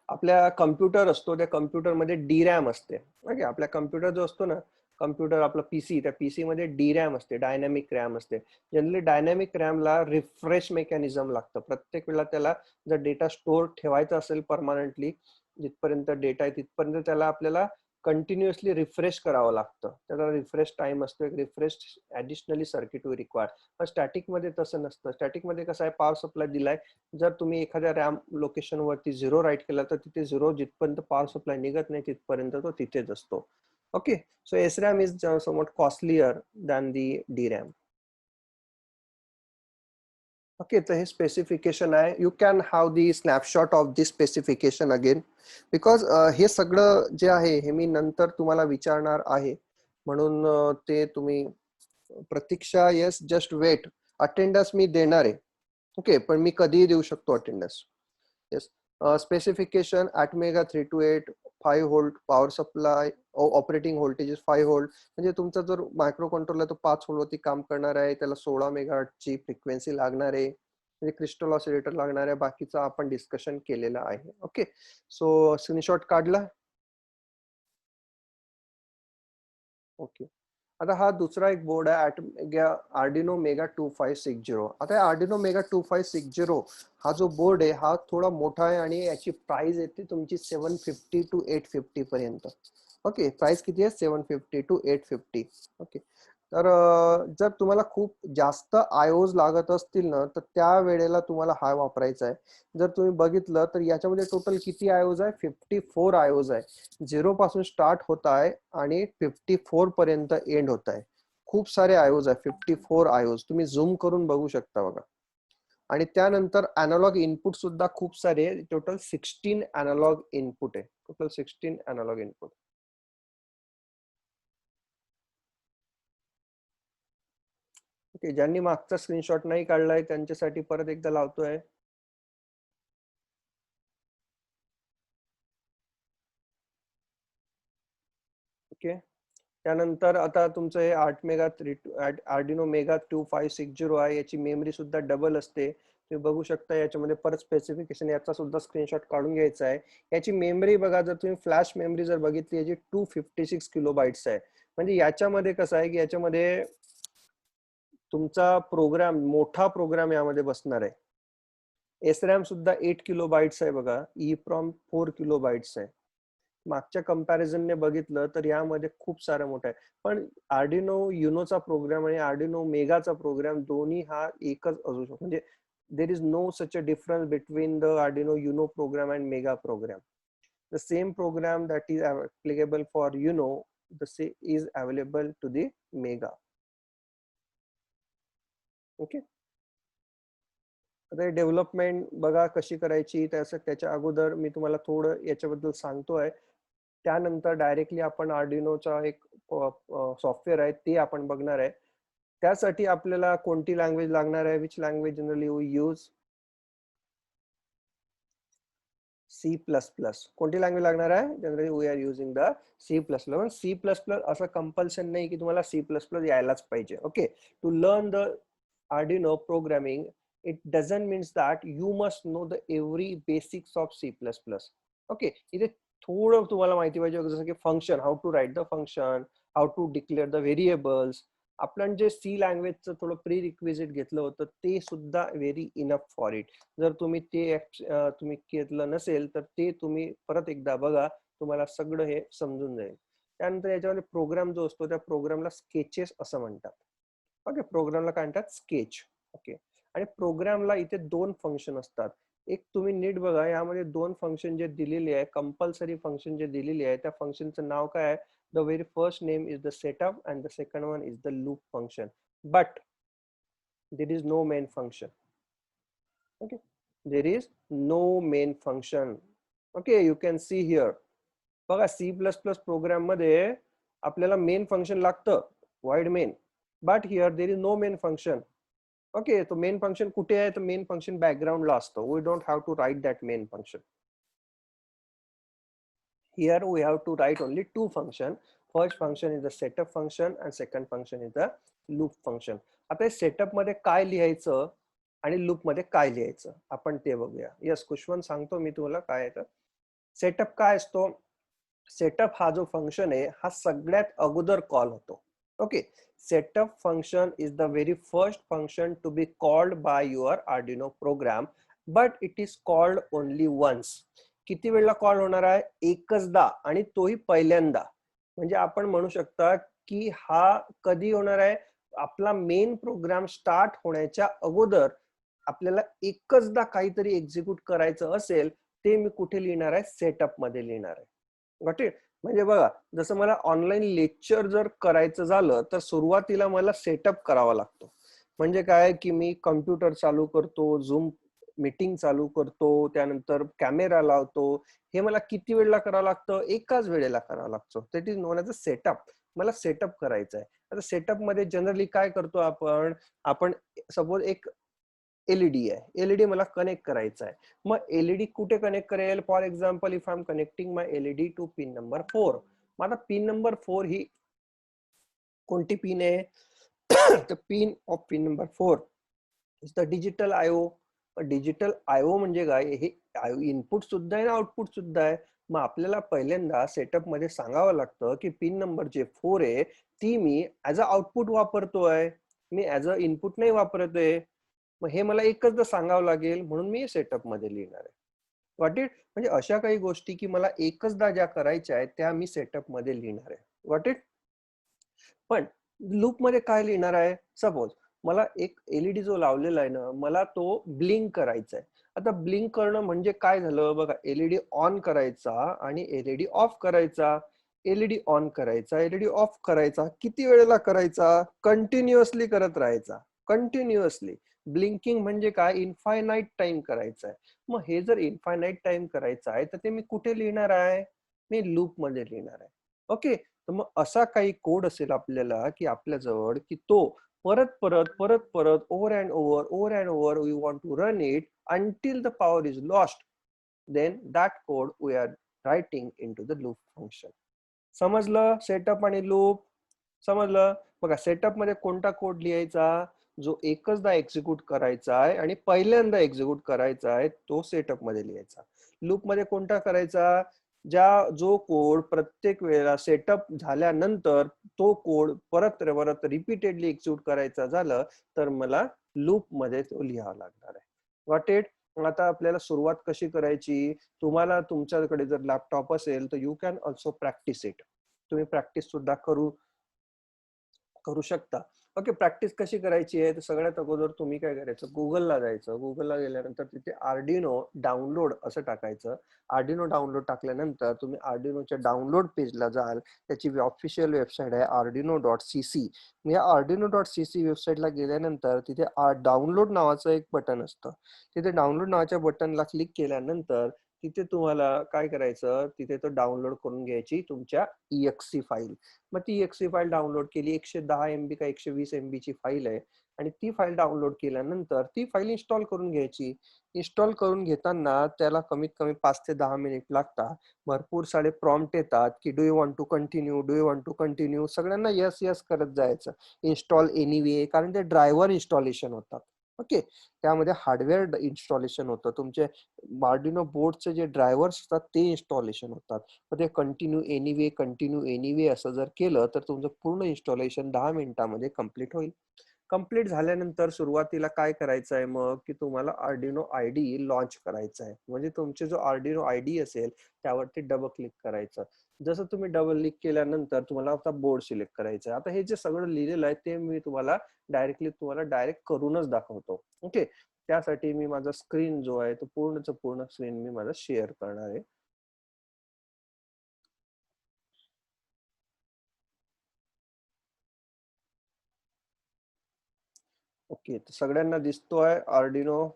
आपल्या कम्प्युटर असतो, त्या कम्प्युटर मध्ये DRAM असते. ओके, आपला कम्प्युटर जो असतो ना, कम्प्युटर आपला PC, त्या PC मध्ये DRAM असते, डायनॅमिक रॅम असते. जनरली डायनॅमिक रॅमला रिफ्रेश मेकॅनिझम लागतं. प्रत्येक वेळेला त्याला जर डेटा स्टोअर ठेवायचा असेल परमनंटली, जिथपर्यंत डेटा आहे तिथपर्यंत त्याला आपल्याला कंटिन्युअसली रिफ्रेश करावं लागतं. त्याला रिफ्रेश टाइम असतो, एक refresh additionally circuit we require. पण स्टॅटिक मध्ये तसं नसतं. स्टॅटिक मध्ये कसं आहे, पॉवर सप्लाय दिलाय, जर तुम्ही एखाद्या रॅम लोकेशन वरती 0 राईट केला तर तिथे 0 जिथपर्यंत पॉवर सप्लाय निघत नाही तिथपर्यंत तो तिथेच असतो. Okay, so SRAM is somewhat costlier than the DRAM. Okay, तर हे स्पेसिफिकेशन आहे. You can have the snapshot of the specification again, because हे सगळं जे आहे हे मी नंतर तुम्हाला विचारणार आहे, म्हणून ते तुम्ही प्रतीक्षा, येस जस्ट वेट. अटेंडन्स मी देणार आहे, ओके, पण मी कधीही देऊ शकतो attendance. Yes, specification ATmega 328, 5V power supply, operating voltage 5V. म्हणजे तुमचा जर मायक्रो कंट्रोलर तो 5V वरती काम करणार आहे, त्याला 16 मेगाहर्ट्झची फ्रिक्वेन्सी लागणार आहे, म्हणजे क्रिस्टल ऑसिलेटर लागणार आहे. बाकीचा आपण डिस्कशन केलेलं आहे. ओके, सो स्क्रीनशॉट काढला. ओके, आता हा दुसरा एक बोर्ड आहे आर्डिनो मेगा 2560. आता आर्डिनो मेगा 2560 हा जो बोर्ड आहे हा थोडा मोठा आहे आणि याची प्राइस येते तुमची 750 to 850 पर्यंत. ओके, प्राइस किती आहे? 750 to 850. ओके, तर जर तुम्हाला खूप जास्त आयोज लागत असतील ना, तर त्या वेळेला तुम्हाला हा वापरायचा आहे. जर तुम्ही बघितलं तर याच्यामध्ये टोटल किती आयोज आहे? 54 आयोज आहे. 0 पासून स्टार्ट होत आहे आणि 54 पर्यंत एंड होत आहे. खूप सारे आयोज आहे, 54 आयोज. तुम्ही झूम करून बघू शकता बघा. आणि त्यानंतर अॅनालॉग इनपुट सुद्धा खूप सारे, टोटल 16 अॅनालॉग इनपुट आहे. Total 16 analog input. ओके, ज्यांनी मागचा स्क्रीनशॉट नाही काढलाय त्यांच्यासाठी परत एकदा लावतोय. ओके, त्यानंतर आता तुमचं हे आर्डिनो मेगा 2560 आहे. याची मेमरी सुद्धा डबल असते. तुम्ही बघू शकता याच्यामध्ये परत स्पेसिफिकेशन, याचा सुद्धा स्क्रीनशॉट काढून घ्यायचा आहे. याची मेमरी बघा, जर तुम्ही फ्लॅश मेमरी जर बघितली, याची 256 किलोबाइट्स आहे. म्हणजे याच्यामध्ये कसं आहे की याच्यामध्ये तुमचा प्रोग्राम, मोठा प्रोग्राम यामध्ये बसणार आहे. SRAM सुद्धा 8 किलोबाइट्स आहे बघा. EEPROM 4 किलोबाइट्स आहे. मागच्या कंपॅरिझनने बघितलं तर यामध्ये खूप सारं मोठं आहे. पण आर्डिनो युनोचा प्रोग्राम आणि आर्डिनो मेगाचा प्रोग्राम दोन्ही हा एकच असू शकतो. म्हणजे there is no such a difference between the Arduino Uno program and Mega program. The same program that is applicable for Uno the is available to the Mega. Okay, आता development बघा कशी करायची. त्याच्या अगोदर मी तुम्हाला थोडं याच्याबद्दल सांगतोय. त्यानंतर डायरेक्टली आपण आर्डिनोचा एक सॉफ्टवेअर आहे ते आपण बघणार आहे. त्यासाठी आपल्याला कोणती लँग्वेज लागणार आहे? Which language generally we use? C++. कोणती लँग्वेज लागणार आहे? Generally we are using the C++. C++ असं कंपल्शन नाही की तुम्हाला C++ यायलाच पाहिजे. Okay, to learn the Arduino programming, it doesn't means that you must know the every basics of C++. Okay, इथे थोडं तुम्हाला माहिती पाहिजे, जसं की function, how to write the function, how to declare the variables. आपण जे सी लँग्वेजचं थोडं प्री रिक्विजिट घेतलं होतं ते सुद्धा व्हेरी इनफ फॉर इट. जर तुम्ही ते तुम्ही घेतलं नसेल तर ते तुम्ही परत एकदा बघा, तुम्हाला सगळं हे समजून जाईल. त्यानंतर याच्यामध्ये प्रोग्राम जो असतो त्या प्रोग्रामला स्केचेस असं म्हणतात. ओके, प्रोग्रामला काय म्हणतात? स्केच. ओके, आणि प्रोग्रामला इथे दोन फंक्शन असतात. एक तुम्ही नीट बघा, यामध्ये दोन फंक्शन जे दिलेले आहे, कंपल्सरी फंक्शन जे दिलेले आहे, त्या फंक्शनचं नाव काय आहे? The very first name is the setup and the second one is the loop function. But there is no main function. Okay, there is no main function. Okay, you can see here. बघा, C++ program मध्ये आपल्याला main function लागतं, void main, but here there is no main function. Okay, तो main function कुठे आहे? तर main function बॅकग्राऊंडला असतो. We don't have to write that main function. Here we have to write only two function. First function is the setup function and second function is the loop function. आता setup मध्ये काय लिहायचं आणि loop मध्ये काय लिहायचं आपण ते बघूया. यस, कुशवंत सांगतो मी तुम्हाला काय आहे. तर सेटअप काय असतो? सेटअप हा जो फंक्शन आहे हा सगळ्यात अगोदर कॉल होतो. Okay, setup function is the very first function to be called by your Arduino program, but it is called only once. किती वेळेला कॉल होणार आहे? एकचदा, आणि तोही पहिल्यांदा. म्हणजे आपण म्हणू शकता की हा कधी होणार आहे? आपला मेन प्रोग्राम स्टार्ट होण्याच्या अगोदर आपल्याला एकचदा काहीतरी एक्झिक्यूट करायचं असेल, ते मी कुठे लिहिणार आहे? सेटअप मध्ये लिहिणार आहे. Got it? म्हणजे बघा, जसं मला ऑनलाईन लेक्चर जर करायचं झालं तर सुरुवातीला मला सेटअप करावा लागतो. म्हणजे काय की मी कम्प्युटर चालू करतो, झूम मीटिंग चालू करतो, त्यानंतर कॅमेरा लावतो. हे मला किती वेळेला करावं लागतं? एकाच वेळेला करावं लागतं. That is non as a setup. मला सेटअप करायचं आहे. आता सेटअप मध्ये जनरली काय करतो आपण? आपण सपोज एक एलईडी आहे. एलईडी मला कनेक्ट करायचा आहे. मग एलईडी कुठे कनेक्ट करेल? For example if I am connecting my LED to pin number 4. मग आता पिन नंबर 4 ही कोणती पिन आहे? the pin of pin number 4 is the digital IO. Digital IO म्हणजे काय? हे इनपुट सुद्धा आहे ना आउटपुट सुद्धा आहे. मग आपल्याला पहिल्यांदा सेटअप मध्ये सांगावं लागतं की पिन नंबर जे 4 आहे ती मी ऍज अ आउटपुट वापरतोय, मी ऍज अ इनपुट नाही वापरतोय. मग हे मला एकचदा सांगावं लागेल म्हणून मी सेटअप मध्ये लिहिणार आहे. What it? म्हणजे अशा काही गोष्टी की मला एकचदा ज्या करायच्या आहेत त्या मी सेटअप मध्ये लिहिणार आहे. What it? पण लूप मध्ये काय लिहिणार आहे? सपोज मला एक एलईडी जो लावलेला आहे ना, मला तो ब्लिंक करायचा आहे. आता ब्लिंक करणं म्हणजे काय झालं बघा, एलईडी ऑन करायचा आणि एलईडी ऑफ करायचा. एलईडी ऑन करायचा, एलईडी ऑफ करायचा. किती वेळेला करायचा? कंटिन्युअसली करत राहायचा. कंटिन्युअसली. ब्लिंकिंग म्हणजे काय? इनफायनाईट टाइम करायचा आहे. मग हे जर इनफायनाईट टाइम करायचं आहे तर ते मी कुठे लिहिणार आहे? मी लूप मध्ये लिहिणार आहे. ओके. तर मग असा काही कोड असेल आपल्याला की आपल्या जवळ की तो परत परत परत परत over and over we want to run it until the power is lost, then that code we are writing into the loop function. समजलं? सेटअप आणि लूप समजलं? बघा सेटअप मध्ये कोणता कोड लिहायचा? जो एकचदा एक्झिक्यूट करायचा आहे आणि पहिल्यांदा एक्झिक्यूट करायचा आहे तो सेटअप मध्ये लिहायचा. लूप मध्ये कोणता करायचा? जो कोड प्रत्येक वेळेला सेटअप झाल्यानंतर तो कोड परत परत रिपीटेडली एक्झिक्यूट करायचा झालं तर मला लूप मध्ये तो लिहावा लागणार आहे. Got it? आता आपल्याला सुरुवात कशी करायची? तुम्हाला तुमच्याकडे जर लॅपटॉप असेल तर you can also practice it. तुम्ही प्रॅक्टिस सुद्धा करू शकता. ओके. प्रॅक्टिस कशी करायची आहे? तर सगळ्यात अगोदर तुम्ही काय करायचं? गुगलला जायचं. गुगलला गेल्यानंतर तिथे आर्डिनो डाउनलोड असं टाकायचं. आर्डिनो डाउनलोड टाकल्यानंतर तुम्ही आर्डिनोच्या डाउनलोड पेजला जाल. त्याची ऑफिशियल वेबसाईट आहे arduino.cc. या arduino.cc वेबसाईटला गेल्यानंतर तिथे डाउनलोड नावाचं एक बटन असतं. तिथे डाउनलोड नावाच्या बटनला क्लिक केल्यानंतर तिथे तुम्हाला काय करायचं? तिथे तो डाउनलोड करून घ्यायची तुमच्या EXE फाईल. मग ती एक्सई फाईल डाउनलोड केली. 110 MB का 120 MB ची फाईल आहे आणि ती फाईल डाउनलोड केल्यानंतर ती फाईल इन्स्टॉल करून घ्यायची. इन्स्टॉल करून घेताना त्याला कमीत कमी 5 ते 10 मिनिट लागतात. भरपूर सारे प्रॉम्प्ट येतात की do you want to continue, do you want to continue. सगळ्यांना यस यस करत जायचं. इन्स्टॉल एनिवे, कारण ते ड्रायव्हर इन्स्टॉलेशन होतात. ओके. त्यामध्ये हार्डवेअर इन्स्टॉलेशन होतं. तुमचे आर्डिनो बोर्डचे जे ड्रायव्हर्स असतात ते इन्स्टॉलेशन होतात. मग ते कंटिन्यू एनिवे असं जर केलं तर तुमचं पूर्ण इन्स्टॉलेशन 10 मिनिटांमध्ये कम्प्लीट होईल. कम्प्लीट झाल्यानंतर सुरुवातीला काय करायचं आहे मग की तुम्हाला आर्डिनो आयडी लॉन्च करायचा आहे. म्हणजे तुमचे जो आर्डिनो आयडी असेल त्यावरती डबल क्लिक करायचं. जसं तुम्ही डबल क्लिक केल्यानंतर तुम्हाला आता बोर्ड सिलेक्ट करायचं आहे. आता हे जे सगळं लिहिलेलं आहे ते मी तुम्हाला डायरेक्ट करूनच दाखवतो. ओके. त्यासाठी मी माझा स्क्रीन जो आहे तो पूर्ण स्क्रीन मी माझा शेअर करणार आहे. ओके. तर सगळ्यांना दिसतोय आर्डिनो?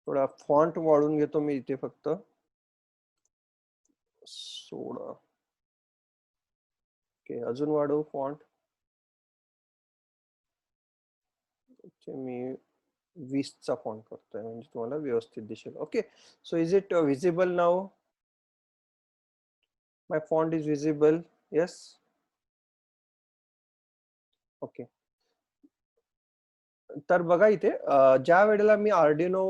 थोडा फॉन्ट वाढून घेतो मी इथे फक्त 16. ओके. अजून वाढवू फॉन्ट? मी 20 चा फॉन्ट करतोय म्हणजे तुम्हाला व्यवस्थित दिसेल. Okay. So is it visible now? My font is visible? Yes. Okay. तर बघा इथे ज्या वेळेला मी आर्डिनो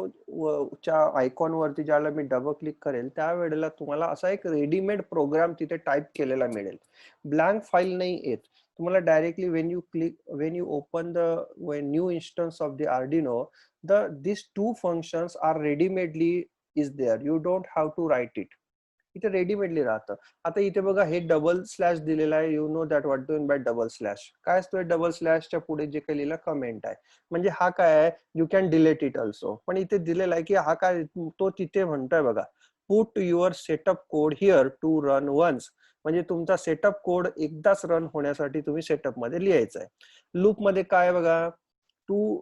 च्या आयकॉन वरती ज्याला मी डबल क्लिक करेल त्यावेळेला तुम्हाला असा एक रेडीमेड प्रोग्राम तिथे टाइप केलेला मिळेल. ब्लँक फाईल नाही येत. तुम्हाला directly when you open the new instance of the Arduino, these two functions are ready-madely is there. You don't have to write it. इथे रेडीमेडली राहतं. आता इथे बघा हे डबल स्लॅश दिलेला आहे. You know that what do mean by double slash. काय असतोय डबल स्लॅशच्या पुढे जे काही लिहिलं कमेंट आहे. म्हणजे हा काय आहे? You can delete it also. पण इथे दिलेला आहे की हा काय तो तिथे म्हणतोय बघा put your setup code here to run once, म्हणजे तुमचा सेटअप कोड एकदाच रन होण्यासाठी तुम्ही सेटअप मध्ये लिहायचा आहे. लूप मध्ये काय बघा, to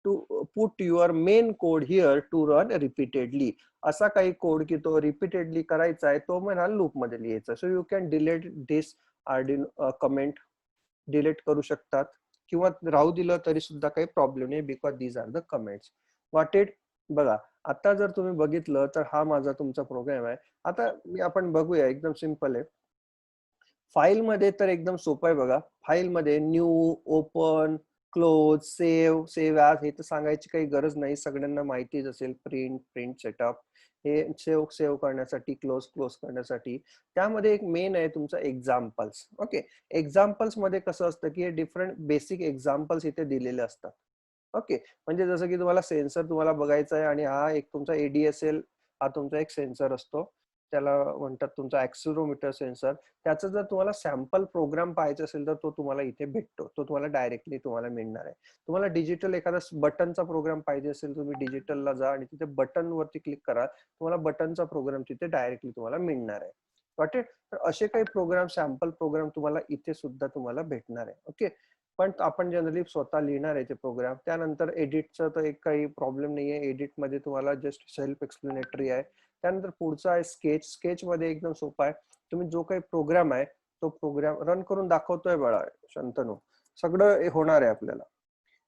to put your main code here to run repeatedly, असा काही कोड की तो रिपीटेडली करायचा आहे तो मला लूप मध्ये लिहायचा. So you can delete this Arduino comment, delete करू शकतात किंवा राहू दिलं तरी सुद्धा काही प्रॉब्लेम नाही, because these are the comments. What it, बघा आता जर तुम्ही बघितलं तर हा माझा तुमचा प्रोग्राम आहे. आता आपण बघूया, एकदम सिंपल आहे. फाईल मध्ये तर एकदम सोपं आहे बघा. फाईल मध्ये new, open, close, save, save as हे तर सांगायची काही गरज नाही, सगळ्यांना माहितीच असेल. प्रिंट, प्रिंट सेटअप, हे सेव्ह सेव्ह करण्यासाठी, क्लोज क्लोज करण्यासाठी. त्यामध्ये एक मेन आहे तुमचा एक्झाम्पल्स. ओके, एक्झाम्पल्स मध्ये कसं असतं की हे डिफरंट बेसिक एक्झाम्पल्स इथे दिलेले असतात. ओके, म्हणजे जसं की तुम्हाला सेन्सर तुम्हाला बघायचा आहे आणि हा एक तुमचा एडीएसएल, हा तुमचा एक सेन्सर असतो, त्याला म्हणतात तुमचा ऍक्सिलरोमीटर सेन्सर. त्याचा जर तुम्हाला सॅम्पल प्रोग्राम पाहायचा असेल तर तो तुम्हाला इथे भेटतो, तो तुम्हाला डायरेक्टली तुम्हाला मिळणार आहे. तुम्हाला डिजिटल एखादा बटनचा प्रोग्राम पाहिजे असेल, तुम्ही डिजिटलला जा आणि तिथे बटन वरती क्लिक करा, तुम्हाला बटनचा प्रोग्राम तिथे डायरेक्टली तुम्हाला मिळणार आहे. वाटेल, तर असे काही प्रोग्राम, सॅम्पल प्रोग्राम तुम्हाला इथे सुद्धा तुम्हाला भेटणार आहे. ओके, पण आपण जनरली स्वतः लिहिणार आहे ते प्रोग्राम. त्यानंतर एडिटचं तर एक काही प्रॉब्लेम नाहीये, एडिट मध्ये तुम्हाला जस्ट सेल्फ एक्सप्लेनेटरी आहे. त्यानंतर पुढचा आहे स्केच. स्केच मध्ये एकदम सोपा आहे, तुम्ही जो काही प्रोग्राम आहे तो प्रोग्राम रन करून दाखवतोय बाळा शंतनू, सगळं होणार आहे आपल्याला.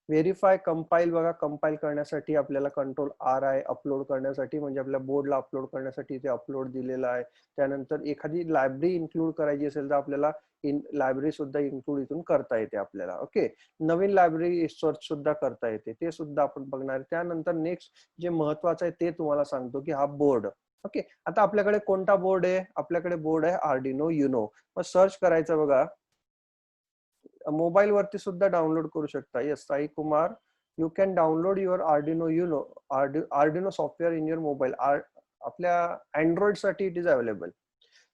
व्हेरीफाय, कंपाईल, बघा कंपाईल करण्यासाठी आपल्याला कंट्रोल आर आहे, अपलोड करण्यासाठी म्हणजे आपल्या बोर्डला अपलोड करण्यासाठी ते अपलोड दिलेलं आहे. त्यानंतर एखादी लायब्ररी इन्क्लूड करायची असेल तर आपल्याला लायब्ररी सुद्धा इन्क्लूड इथून करता येते आपल्याला. ओके, नवीन लायब्ररी सर्च सुद्धा करता येते, ते सुद्धा आपण बघणार. त्यानंतर नेक्स्ट जे महत्वाचं आहे ते तुम्हाला सांगतो की हा बोर्ड. ओके, आता आपल्याकडे कोणता बोर्ड आहे, आपल्याकडे बोर्ड आहे आर्डिनो युनो. मग सर्च करायचं बघा, मोबाईल वरती सुद्धा डाउनलोड करू शकता. Yes Sai Kumar, you can download your Arduino Uno, Arduino software in your mobile. आपल्या अँड्रॉइड साठी इट इज अवेलेबल.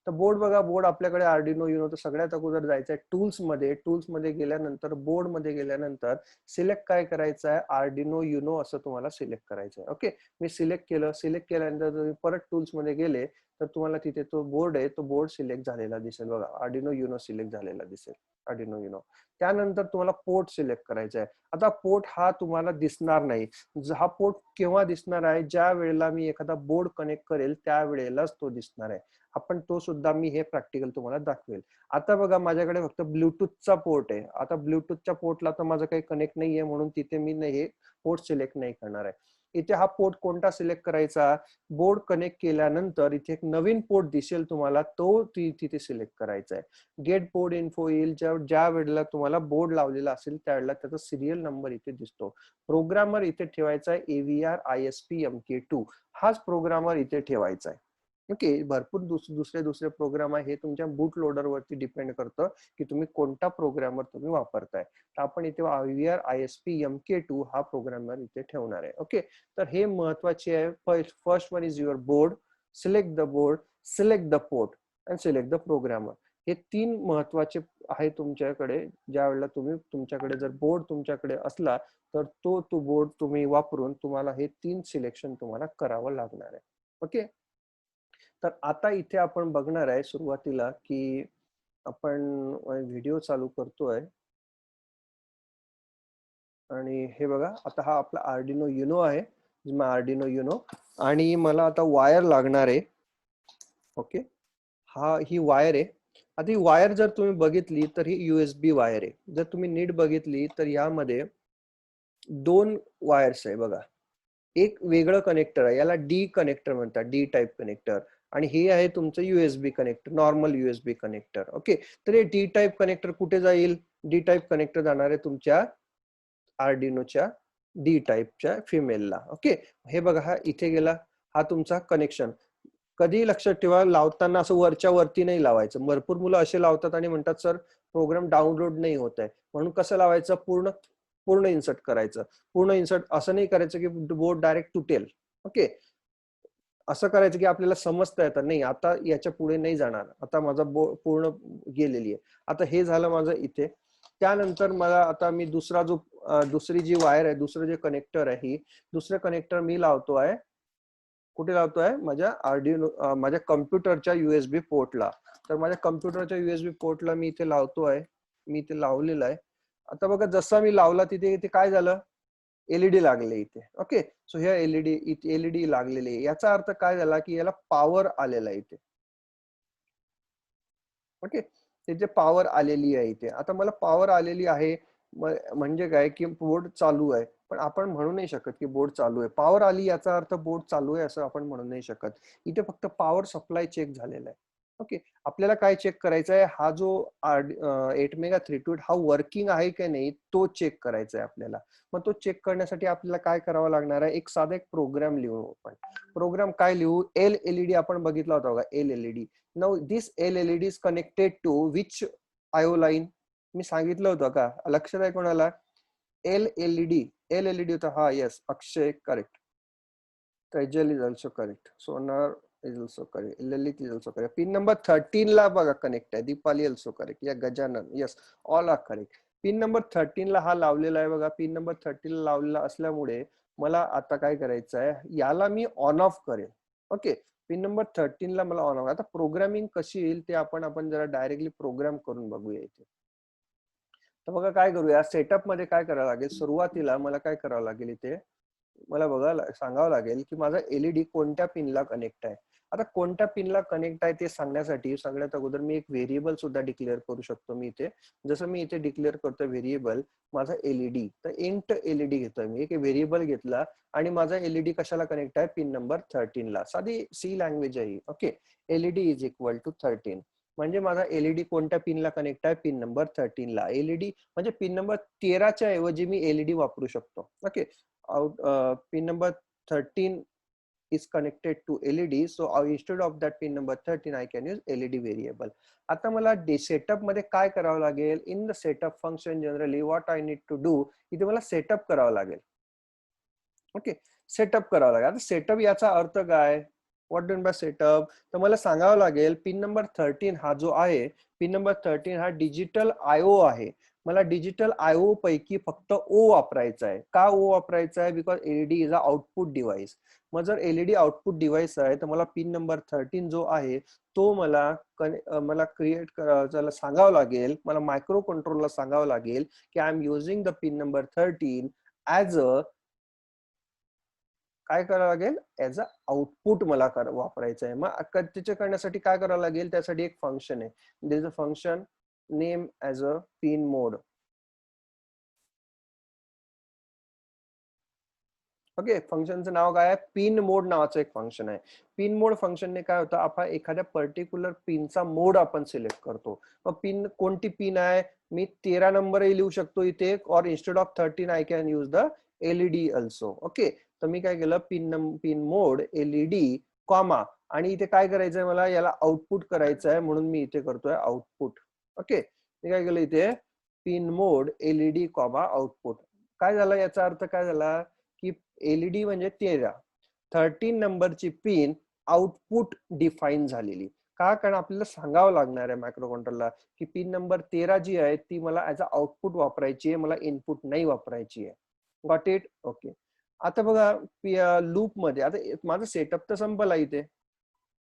तर बोर्ड बघा, बोर्ड आपल्याकडे आर्डिनो युनो. तर सगळ्यात अगोदर जायचं आहे टूल्स मध्ये. टूल्स मध्ये गेल्यानंतर, बोर्ड मध्ये गेल्यानंतर सिलेक्ट काय करायचं आहे, आर्डिनो युनो असं तुम्हाला सिलेक्ट करायचं आहे. ओके, मी सिलेक्ट केलं. सिलेक्ट केल्यानंतर तुम्ही परत टूल्स मध्ये गेले तर तुम्हाला तिथे तो बोर्ड आहे, तो बोर्ड सिलेक्ट झालेला दिसेल बघा, आर्डिनो युनो सिलेक्ट झालेला दिसेल, आर्डिनो युनो. त्यानंतर तुम्हाला पोर्ट सिलेक्ट करायचा आहे. आता पोर्ट हा तुम्हाला दिसणार नाही. हा पोर्ट केव्हा दिसणार आहे, ज्या वेळेला मी एखादा बोर्ड कनेक्ट करेल त्यावेळेलाच तो दिसणार आहे. आपण तो सुद्धा मी हे प्रॅक्टिकल तुम्हाला दाखवेल. आता बघा माझ्याकडे फक्त ब्लूटूथचा पोर्ट आहे. आता ब्लूटूथच्या पोर्टला तर माझं काही कनेक्ट नाहीये म्हणून तिथे मी हे पोर्ट सिलेक्ट नाही करणार आहे. इथे हा पोर्ट कोणता सिलेक्ट करायचा, बोर्ड कनेक्ट केल्यानंतर इथे एक नवीन पोर्ट दिसेल तुम्हाला, तो तिथे सिलेक्ट करायचा आहे. गेट बोर्ड इन्फो येईल, ज्या वेळेला तुम्हाला बोर्ड लावलेला असेल त्यावेळेला त्याचा सिरियल नंबर इथे दिसतो. प्रोग्रामर इथे ठेवायचा आहे AVR ISP MK2, हाच प्रोग्रामर इथे ठेवायचा आहे. ओके, भरपूर दुसरे प्रोग्राम आहे, हे तुमच्या बूट लोडर वरती डिपेंड करतं की तुम्ही कोणता प्रोग्रामर तुम्ही वापरताय. तर आपण इथे AVR ISP MK2 हा प्रोग्रामर इथे ठेवणार आहे. ओके, तर हे महत्वाचे आहे. First one is your board, select the board, select the port and select the programmer. हे तीन महत्वाचे आहे तुमच्याकडे. ज्या वेळेला तुम्ही, तुमच्याकडे जर बोर्ड तुमच्याकडे असला तर तो बोर्ड तुम्ही वापरून तुम्हाला हे तीन सिलेक्शन तुम्हाला करावं लागणार आहे. ओके, तर आता इथे आपण बघणार आहे सुरुवातीला की आपण व्हिडिओ चालू करतोय आणि हे बघा, आता हा आपला आर्डिनो युनो आहे, आर्डिनो युनो, आणि मला आता वायर लागणार आहे. ओके, ही वायर आहे. आता ही वायर जर तुम्ही बघितली तर ही USB वायर आहे. जर तुम्ही नीट बघितली तर यामध्ये दोन वायर्स आहे बघा. एक वेगळं कनेक्टर आहे, याला डी कनेक्टर म्हणतात, डी टाईप कनेक्टर. आणि हे आहे तुमचं USB connector, normal USB connector. Okay, तर हे डी टाईप कनेक्टर कुठे जाईल, डी टाईप कनेक्टर जाणार आहे तुमच्या आर्डिनोच्या डी टाईपच्या फिमेलला. ओके, हे बघा, हा इथे गेला, हा तुमचा कनेक्शन. कधी लक्षात ठेवा, लावताना असं वरच्या वरती नाही लावायचं. भरपूर मुलं असे लावतात आणि म्हणतात सर प्रोग्राम डाउनलोड नाही होत आहे, म्हणून कसं लावायचं, पूर्ण पूर्ण इन्सर्ट करायचं. पूर्ण इन्सर्ट असं नाही करायचं की बोर्ड डायरेक्ट तुटेल. ओके, असं करायचं की आपल्याला समजता येतं नाही आता याच्या पुढे नाही जाणार, आता माझा बोर्ड पूर्ण गेलेली आहे. आता हे झालं माझं इथे. त्यानंतर मला आता मी दुसरी जी वायर आहे, दुसरं जे कनेक्टर आहे, ही दुसरं कनेक्टर मी लावतो आहे कुठे लावतोय? माझ्या आर्डिनो माझ्या कम्प्युटरच्या USB पोर्टला. तर माझ्या कम्प्युटरच्या USB पोर्टला मी इथे लावतोय. मी इथे लावलेलं आहे. आता बघा जसा मी लावला तिथे इथे काय झालं? एलईडी लागले इथे. ओके, सो ह्या एलईडी लागलेली आहे. याचा अर्थ काय झाला की याला पॉवर आलेला आहे इथे. ओके, त्याचे पॉवर आलेली आहे इथे. आता मला पॉवर आलेली आहे म्हणजे काय की बोर्ड चालू आहे, पण आपण म्हणू नाही शकत की बोर्ड चालू आहे. पॉवर आली याचा अर्थ बोर्ड चालू आहे असं आपण म्हणू नाही शकत. इथे फक्त पॉवर सप्लाय चेक झालेला आहे. ओके, आपल्याला काय चेक करायचा आहे? हा जो 8 मेगा 328 हा वर्किंग आहे की नाही तो चेक करायचा आहे आपल्याला. मग तो चेक करण्यासाठी आपल्याला काय करावं लागणार आहे? एक साधा एक प्रोग्राम लिहू आपण. प्रोग्राम काय लिहू? एलईडी आपण बघितला होता बघा, LED. Now this LED is connected to which IO line? मी सांगितलं होतं का? लक्षात आहे कोणाला? एलईडी होता हा. Yes, Akshay correct. Kajal is also correct. Sonar is also correct. Lalit is also correct. Pin number 13 ला बघा कनेक्ट आहे. Deepali also correct. या Gajanan, yes, all are correct. Pin number 13 ला हा लावलेला आहे बघा. पिन नंबर 13 ला लावलेला असल्यामुळे मला आता काय करायचं आहे? याला मी ऑन ऑफ करेल. ओके, पिन नंबर 13 ला मला ऑन ऑफ. आता प्रोग्रामिंग कशी येईल ते आपण जरा डायरेक्टली प्रोग्राम करून बघूया इथे. तर बघा काय करूया, सेटअप मध्ये काय करावं लागेल? सुरुवातीला मला काय करावं लागेल इथे? मला बघा सांगावं लागेल की माझा एलईडी कोणत्या पिनला कनेक्ट आहे. आता कोणत्या पिनला कनेक्ट आहे ते सांगण्यासाठी सगळ्यात अगोदर मी एक व्हेरिएबल सुद्धा डिक्लेअर करू शकतो. मी इथे जसं मी इथे डिक्लेअर करतोय व्हेरिएबल माझा एलईडी, तर इंट एलईडी घेतोय मी. एक व्हेरिएबल घेतला आणि माझा एलईडी कशाला कनेक्ट आहे? पिन नंबर 13 ला. साधी सी लँग्वेज आहे. Okay, LED is equal to 13 म्हणजे माझा एलईडी कोणत्या पिनला कनेक्ट आहे? पिन नंबर 13 ला. एलईडी म्हणजे पिन नंबर 13च्या ऐवजी मी एलईडी वापरू शकतो. Okay, pin number 13 is connected to LED, so instead of that pin number 13 I can use LED variable. आता मला सेटअप मध्ये काय करावं लागेल? In the setup function generally what I need to do, इथे मला सेटअप करावं लागेल. ओके, सेटअप करावं लागेल. आता सेटअप याचा अर्थ काय? What done by setup? तर मला सांगावं लागेल पिन नंबर 13 हा जो आहे, पिन नंबर 13 हा डिजिटल आयओ आहे. मला डिजिटल आयओ पैकी फक्त ओ वापरायचा आहे. का ओ वापरायचा आहे? Because LED is a output device. मग जर एलईडी आउटपुट डिव्हाइस आहे तर मला पिन नंबर 13 जो आहे तो मला क्रिएट करायला सांगावं लागेल. मला मायक्रो कंट्रोलला सांगावं लागेल की I am using the pin number 13 as a काय करावं लागेल? ऍज अ आउटपुट मला वापरायचं आहे. मग त्याच्या करण्यासाठी काय करावं लागेल? त्यासाठी एक फंक्शन आहे. There is a function name as a pin mode. Okay, फंक्शनचं नाव काय आहे? पिन मोड नावाचं एक फंक्शन आहे. पिन मोड फंक्शनने काय होतं? आपण एखाद्या पर्टिक्युलर पिनचा मोड आपण सिलेक्ट करतो. मग पिन कोणती पिन आहे? मी 13 नंबरही लिहू शकतो इथे, और instead of 13 I can use the LED also. Okay, तर मी काय केलं? पिन मोड एलईडी कॉमा आणि इथे काय करायचंय मला? याला आउटपुट करायचं आहे म्हणून मी इथे करतोय आउटपुट. ओके, मी काय केलं इथे? पिन मोड एलईडी कॉमा आउटपुट. काय झालं? याचा अर्थ काय झाला की एलईडी म्हणजे 13 नंबरची पिन आउटपुट डिफाईन झालेली. का? कारण आपल्याला सांगावं लागणार आहे मायक्रो कंट्रोलरला की पिन नंबर 13 जी आहे ती मला ऍज अ आउटपुट वापरायची आहे, मला इनपुट नाही वापरायची आहे. Got it? ओके, आता बघा लूप मध्ये आता माझं सेटअप तर संपला इथे.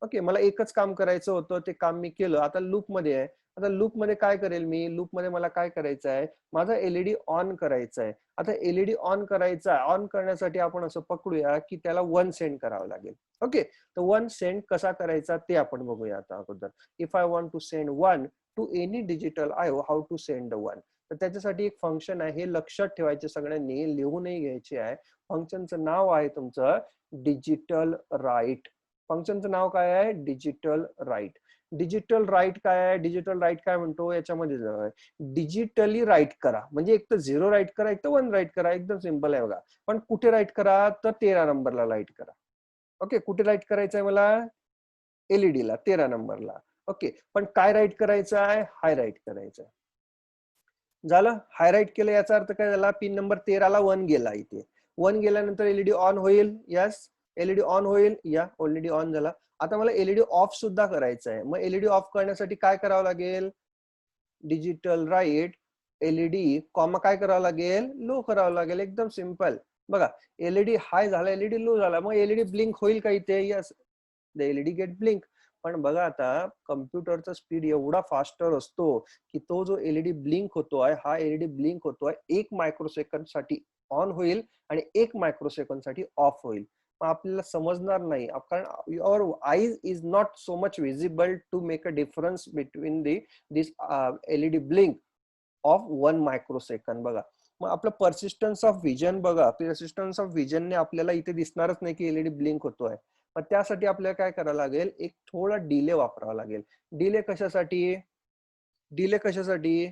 ओके, मला एकच काम करायचं होतं, ते काम मी केलं. आता लूप मध्ये आहे. आता लूप मध्ये काय करेल मी? लूप मध्ये मला काय करायचं आहे? माझा एलईडी ऑन करायचा आहे. आता एलईडी ऑन करायचा आहे. ऑन करण्यासाठी आपण असं पकडूया की त्याला 1 सेंड करावं लागेल. ओके, तर 1 सेंड कसा करायचा ते आपण बघूया आता अगोदर. If I want to send 1 to any digital IO, how to send the 1? तर त्याच्यासाठी एक फंक्शन आहे, हे लक्षात ठेवायचे सगळ्यांनी, लिहूनही घ्यायचे आहे. फंक्शनचं नाव आहे तुमचं डिजिटल राईट. फंक्शनचं नाव काय आहे? Digital right. डिजिटल राईट काय आहे? डिजिटल राईट काय म्हणतो याच्यामध्ये? डिजिटली राईट करा, म्हणजे एक तर 0 राईट करा, एक तर 1 राईट करा. एकदम सिंपल आहे बघा. पण कुठे राईट करा? तर 13 नंबरला राईट करा. ओके, कुठे राईट करायचं आहे मला? एलईडी ला 13 नंबरला. ओके, पण काय राईट करायचं आहे? हाय राईट करायचं आहे. झालं? हाय राईट केलं याचा अर्थ काय झाला? पिन नंबर 13 ला 1 गेला इथे. 1 गेल्यानंतर एलईडी ऑन होईल. यस, एलईडी ऑन होईल. या ऑलरेडी ऑन झाला. आता मला एलईडी ऑफ सुद्धा करायचं आहे. मग एलईडी ऑफ करण्यासाठी काय करावं लागेल? डिजिटल राईट एलईडी कॉमा काय करावं लागेल? लो करावं लागेल. एकदम सिंपल. बघा एलईडी हाय झाला, एलईडी लो झाला, मग एलईडी ब्लिंक होईल का इथे? Yes, the LED get blink. पण बघा आता कम्प्युटरचा स्पीड एवढा फास्टर असतो की तो जो एलईडी ब्लिंक होतोय, हा एलईडी ब्लिंक होतोय 1 मायक्रोसेकंड साठी ऑन होईल आणि 1 मायक्रोसेकंड साठी ऑफ होईल. मग आपल्याला समजणार नाही, कारण your eyes is not so much visible to make a difference between this LED blink of 1 microsecond. बघा मग आपलं परसिस्टन्स ऑफ व्हिजन बघा, परसिस्टन्स ऑफ व्हिजनने आपल्याला इथे दिसणारच नाही की एलईडी ब्लिंक होतोय. मग त्यासाठी आपल्याला काय करावं लागेल, एक थोडा डिले वापरावा लागेल. डिले कशासाठी? डिले कशासाठी?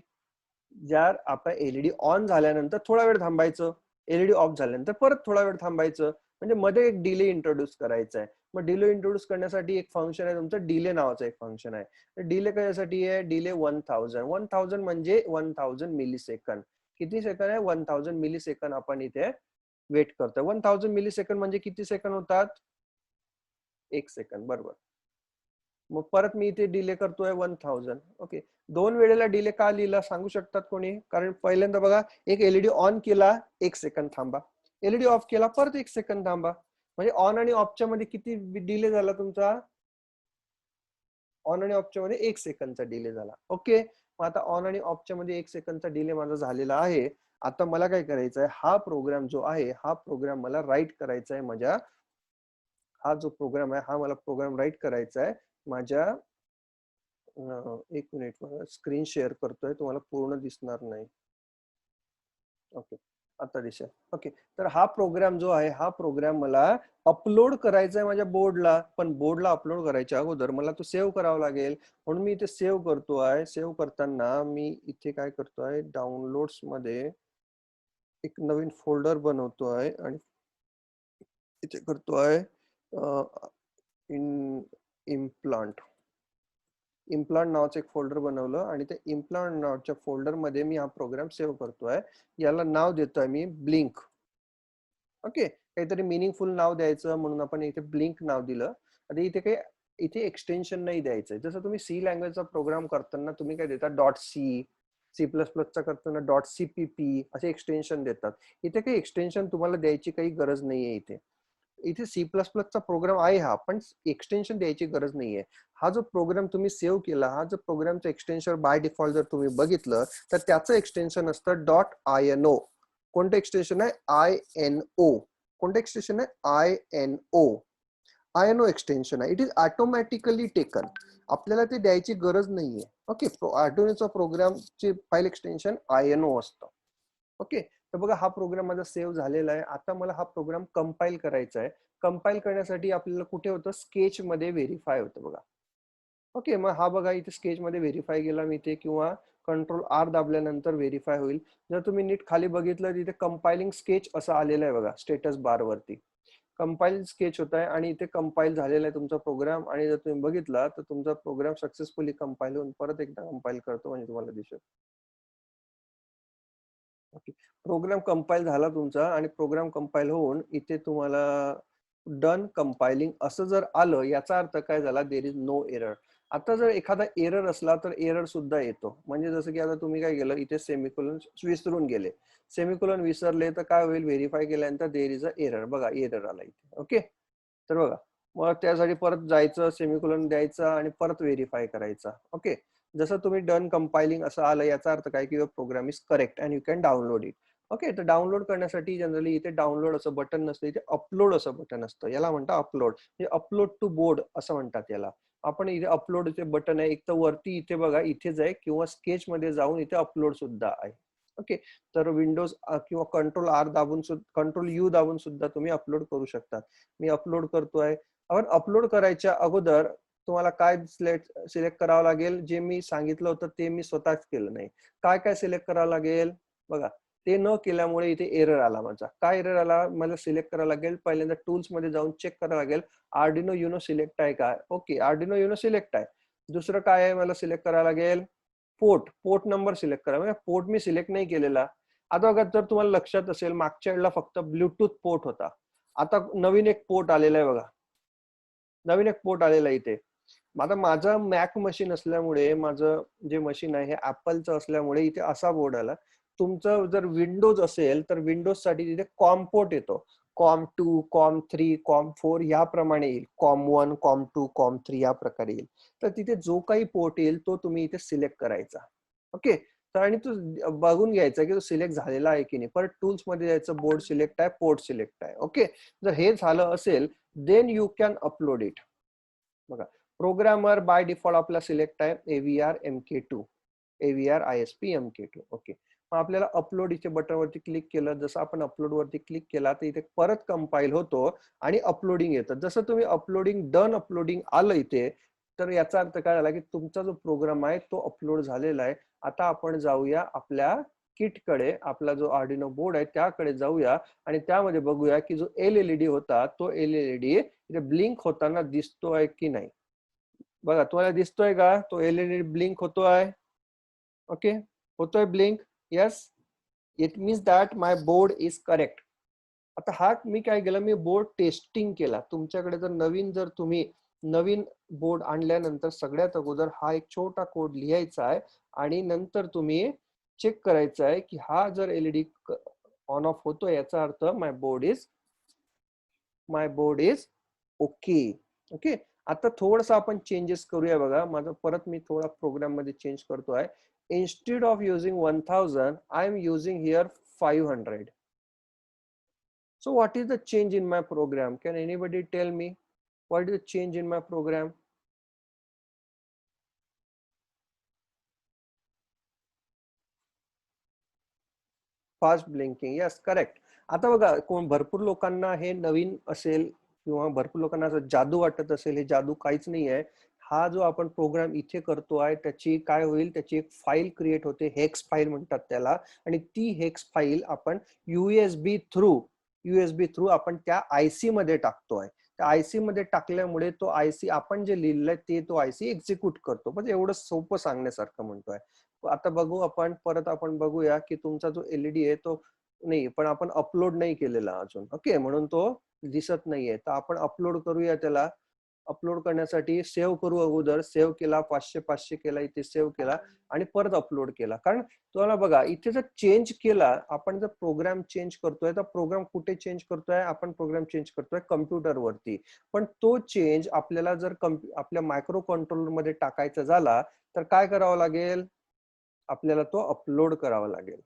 जर आपण एलईडी ऑन झाल्यानंतर थोडा वेळ थांबायचं, एलईडी ऑफ झाल्यानंतर परत थोडा वेळ थांबायचं, म्हणजे मध्ये एक डिले इंट्रोड्यूस करायचा आहे. मग डिले इंट्रोड्यूस करण्यासाठी एक फंक्शन आहे तुमचं, डिले नावाचं एक फंक्शन आहे. डिले कशासाठी आहे? डिले 1000 म्हणजे 1000 मिली सेकंड. किती सेकंड आहे? 1000 मिली सेकंड आपण इथे वेट करतोय. 1000 मिली सेकंड म्हणजे किती सेकंड होतात? 1 सेकंड, बरोबर. मग परत मी इथे डिले करतोय 1000. ओके, 2 वेळेला डिले का लिहिला सांगू शकतात कोणी? कारण पहिल्यांदा बघा, एक एलईडी ऑन केला 1 सेकंड थांबा, एलईडी ऑफ केला परत 1 सेकंड थांबा, म्हणजे ऑन आणि ऑफच्या मध्ये किती डिले झाला तुमचा? ऑन आणि ऑफच्या मध्ये 1 सेकंडचा डिले झाला. ओके, मग आता ऑन आणि ऑफच्या मध्ये 1 सेकंडचा डिले माझा झालेला आहे. आता मला काय करायचं आहे, हा प्रोग्राम जो आहे, हा प्रोग्राम मला राईट करायचा आहे माझ्या, हा जो प्रोग्राम आहे, हा मला प्रोग्राम राईट करायचा आहे माझ्या, एक मिनिट, स्क्रीन शेअर करतोय, तुम्हाला पूर्ण दिसणार नाही. ओके, आता दिसेल. ओके, तर हा प्रोग्राम जो आहे, हा प्रोग्राम मला अपलोड करायचा आहे माझ्या बोर्डला, पण बोर्डला अपलोड करायच्या अगोदर मला तो सेव्ह करावा लागेल. म्हणून मी इथे सेव्ह करतोय. सेव्ह करताना मी इथे काय करतोय, डाउनलोड्स मध्ये एक नवीन फोल्डर बनवतोय आणि इथे करतोय इम्प्लांट इम्प्लांट नावाचं एक फोल्डर बनवलं आणि त्या इम्प्लांट नावाच्या फोल्डर मध्ये मी हा प्रोग्राम सेव्ह करतोय. याला नाव देतोय मी ब्लिंक. ओके, काहीतरी मिनिंगफुल नाव द्यायचं म्हणून आपण इथे ब्लिंक नाव दिलं. आणि इथे काही, इथे एक्सटेन्शन नाही द्यायचं. जसं तुम्ही सी लँग्वेजचा प्रोग्राम करताना तुम्ही काय देता, .c, C++ चा करताना .cpp असे एक्सटेन्शन देतात. इथे काही एक्सटेन्शन तुम्हाला द्यायची काही गरज नाहीये. इथे इथे C++ चा प्रोग्राम आहे हा, पण एक्सटेन्शन द्यायची गरज नाहीये. हा जो प्रोग्राम तुम्ही सेव्ह केला, हा जो प्रोग्रामचं एक्सटेन्शन बाय डिफॉल्ट जर तुम्ही बघितलं तर त्याचं एक्सटेन्शन असतं .ino. कोणतं एक्सटेन्शन आहे? INO. कोणतं एक्सटेन्शन आहे? INO एक्सटेन्शन आहे. It is automatically taken. आपल्याला ते द्यायची गरज नाहीये. ओके, आर्डिनोचा प्रोग्रामचे फाईल एक्सटेन्शन INO असतं. ओके, तर बघा हा प्रोग्राम माझा सेव्ह झालेला आहे. आता मला हा प्रोग्राम कंपाईल करायचा आहे. कंपाईल करण्यासाठी आपल्याला कुठे होतं, स्केच मध्ये व्हेरीफाय होतं बघा. ओके, मग हा बघा इथे स्केच मध्ये व्हेरीफाय केला मी इथे, किंवा Ctrl+R दाबल्यानंतर व्हेरीफाय होईल. जर तुम्ही नीट खाली बघितलं तिथे कंपाइलिंग स्केच असं आलेलं आहे बघा, स्टेटस बार वरती कंपाईल स्केच होत आहे आणि इथे कंपाईल झालेला आहे तुमचा प्रोग्राम. आणि जर तुम्ही बघितला तर तुमचा प्रोग्राम सक्सेसफुली कंपाईल होऊन परत एकदा कंपाईल करतो म्हणजे तुम्हाला दिसेल. ओके, प्रोग्राम कंपाईल झाला तुमचा आणि प्रोग्राम कंपाईल होऊन इथे तुम्हाला डन कंपाइलिंग असं जर आलं, याचा अर्थ काय झाला, देर इज नो एरर. आता जर एखादा एरर असला तर एरर सुद्धा येतो. म्हणजे जसं की आता तुम्ही काय केलं, इथे सेमिकोलॉन विसरून गेले, सेमिकोलॉन विसरले तर काय होईल, व्हेरीफाय केल्यानंतर देर इज अ एरर. बघा एरर आला इथे. ओके, तर बघा मग त्यासाठी परत जायचं, सेमिकोलॉन द्यायचा आणि परत व्हेरीफाय करायचा. ओके, जसं तुम्ही डन कंपाइलिंग असं आलं, याचा अर्थ काय की your program is correct and you can download it. Okay, तर डाउनलोड करण्यासाठी जनरली इथे डाउनलोड असं बटन नसतं, इथे अपलोड असं बटन असतं. याला म्हणतात अपलोड, हे अपलोड टू बोर्ड असं म्हणतात याला. आपण इथे अपलोड इथे बटन आहे, एक तर वरती इथे बघा इथेच आहे, किंवा स्केच मध्ये जाऊन इथे अपलोड सुद्धा आहे. ओके, तर विंडोज किंवा Ctrl+R दाबून, Ctrl+U दाबून सुद्धा तुम्ही अपलोड करू शकता. मी अपलोड करतोय. आपण अपलोड करायच्या अगोदर तुम्हाला काय सिलेक्ट करावं लागेल, जे मी सांगितलं होतं ते मी स्वतःच केलं नाही. काय काय सिलेक्ट करावं लागेल बघा, ते न केल्यामुळे इथे एरर आला माझा. काय एरर आला, मला सिलेक्ट करावं लागेल, पहिल्यांदा टूल्स मध्ये जाऊन चेक करावं लागेल आर्डिनो युनो सिलेक्ट आहे का. ओके, आर्डिनो युनो सिलेक्ट आहे. दुसरं काय आहे, मला सिलेक्ट करावं लागेल पोर्ट नंबर सिलेक्ट करा. म्हणजे पोर्ट मी सिलेक्ट नाही केलेला. आता बघा, जर तुम्हाला लक्षात असेल मागच्या वेळेला फक्त ब्लूटूथ पोर्ट होता, आता नवीन एक पोर्ट आलेला आहे बघा, नवीन एक पोर्ट आलेला आहे इथे. आता माझं मॅक मशीन असल्यामुळे, माझं जे मशीन आहे हे ऍपलचं असल्यामुळे इथे असा बोर्ड आला. तुमचं जर विंडोज असेल तर विंडोज साठी तिथे कॉम पोर्ट येतो. COM2, COM3, COM4 याप्रमाणे येईल. COM1, COM2, COM3 या प्रकारे येईल. तर तिथे जो काही पोर्ट येईल तो तुम्ही इथे सिलेक्ट करायचा. ओके. तर आणि तो बघून घ्यायचा की तो सिलेक्ट झालेला आहे की नाही. परत टूल्स मध्ये जायचं, बोर्ड सिलेक्ट आहे, पोर्ट सिलेक्ट आहे. ओके. जर हे झालं असेल then you can upload it. बघा, प्रोग्रामर बाय डिफॉल्ट आपला सिलेक्ट आहे AVR MK2, AVR ISP MK2. Okay. मग आपल्याला अपलोड इथे बटन वरती क्लिक केलं, जसं आपण अपलोड वरती क्लिक केला तर इथे परत कंपाईल होतो आणि अपलोडिंग येतं. जसं तुम्ही अपलोडिंग डन अपलोडिंग आलं इथे, तर याचा अर्थ काय झाला की तुमचा जो प्रोग्राम आहे तो अपलोड झालेला आहे. आता आपण जाऊया आपल्या किट कडे, आपला जो आर्डिनो बोर्ड आहे त्याकडे जाऊया आणि त्यामध्ये बघूया की जो LED होता तो LED इथे ब्लिंक होताना दिसतोय की नाही. बघा, तुम्हाला दिसतोय का तो LED ब्लिंक होतोय? ओके, होतोय blink. Yes, it means that my board is correct. आता हा मी काय केलं, मी बोर्ड टेस्टिंग केला. तुमच्याकडे जर तुम्ही नवीन बोर्ड आणल्यानंतर सगळ्यात अगोदर हा एक छोटा कोड लिहायचा आहे आणि नंतर तुम्ही चेक करायचा आहे की हा जर LED ऑन ऑफ होतोय याचा अर्थ माय बोर्ड इज ओके. ओके. आता थोडस आपण चेंजेस करूया. बघा, माझा परत मी थोडा प्रोग्राम मध्ये चेंज करतोय. Instead of using 1000, I am using here 500. So what is the change in my program? Can anybody tell me what is the change in my program? Fast blinking. Yes, correct. आता बघा, भरपूर लोकांना हे नवीन असेल किंवा भरपूर लोकांना असं जादू वाटत असेल. हे जादू काहीच नाही आहे. हा जो आपण प्रोग्राम इथे करतोय त्याची काय होईल, त्याची एक फाईल क्रिएट होते, हेक्स फाईल म्हणतात त्याला. आणि ती हेक्स फाईल आपण यूएसबी थ्रू आपण त्या आयसी मध्ये टाकतोय. त्या आयसी मध्ये टाकल्यामुळे तो आयसी आपण जे लिहिलंय ते तो आयसी एक्झिक्यूट करतो. म्हणजे एवढं सोपं सांगण्यासारखं म्हणतोय. आता बघू आपण परत आपण बघूया की तुमचा जो LED आहे तो नाही, पण आपण अपलोड नाही केलेला अजून. ओके, म्हणून तो दिसत नाहीये. तर आपण अपलोड करूया त्याला. अपलोड करण्यासाठी सेव्ह करू. अगोदर सेव्ह केला, 500 केला, इथे सेव्ह केला आणि परत अपलोड केला. कारण तुम्हाला बघा, इथे जर चेंज केला, आपण जर प्रोग्राम चेंज करतोय तर प्रोग्राम कुठे चेंज करतोय, आपण प्रोग्राम चेंज करतोय कम्प्युटर वरती. पण तो चेंज आपल्याला जर आपल्या मायक्रो कंट्रोलर मध्ये टाकायचा झाला तर काय करावं लागेल, आपल्याला तो अपलोड करावा लागेल.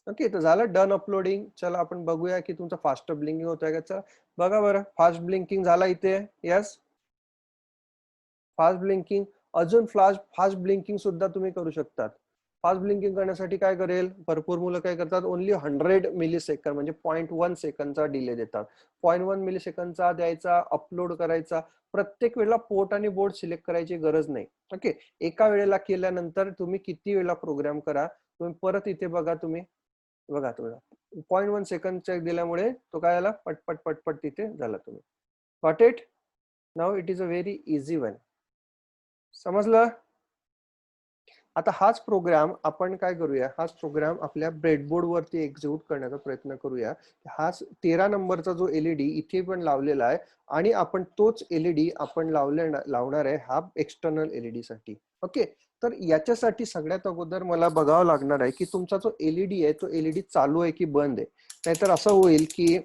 ओके, तर झालं डन अपलोडिंग. चला आपण बघूया की तुमचं फास्ट ब्लिंकिंग होत आहे का. बघा बरं, फास्ट ब्लिंकिंग झाला इथे. Yes, fast blinking. अजून फास्ट ब्लिंकिंग सुद्धा तुम्ही करू शकतात. फास्ट ब्लिंकिंग करण्यासाठी काय करेल, भरपूर मुलं काय करतात, ओनली 100 मिली सेकंड म्हणजे 0.1 सेकंडचा डिले देतात. 0.1 मिली सेकंडचा द्यायचा, अपलोड करायचा. प्रत्येक वेळेला पोर्ट आणि बोर्ड सिलेक्ट करायची गरज नाही. ओके, एका वेळेला केल्यानंतर तुम्ही किती वेळा प्रोग्राम करा, तुम्ही परत इथे बघा. बघा तुम्हाला 0.1 सेकंडच्या दिल्यामुळे तो काय झाला, पटपट पटपट तिथे झाला. तुम्ही got it. Now it is a very easy one. समजलं. आता हाच प्रोग्राम आपण काय करूया, हाच प्रोग्राम आपल्या ब्रेडबोर्ड वरती एक्झिक्यूट करण्याचा प्रयत्न करूया. हाच 13 नंबरचा जो LED इथे पण लावलेला आहे आणि आपण तोच LED आपण लावणार आहे हा एक्सटर्नल LED साठी. ओके, तर याच्यासाठी सगळ्यात अगोदर मला बघावं लागणार आहे की तुमचा जो LED आहे तो LED चालू आहे की बंद आहे. नाहीतर असं होईल की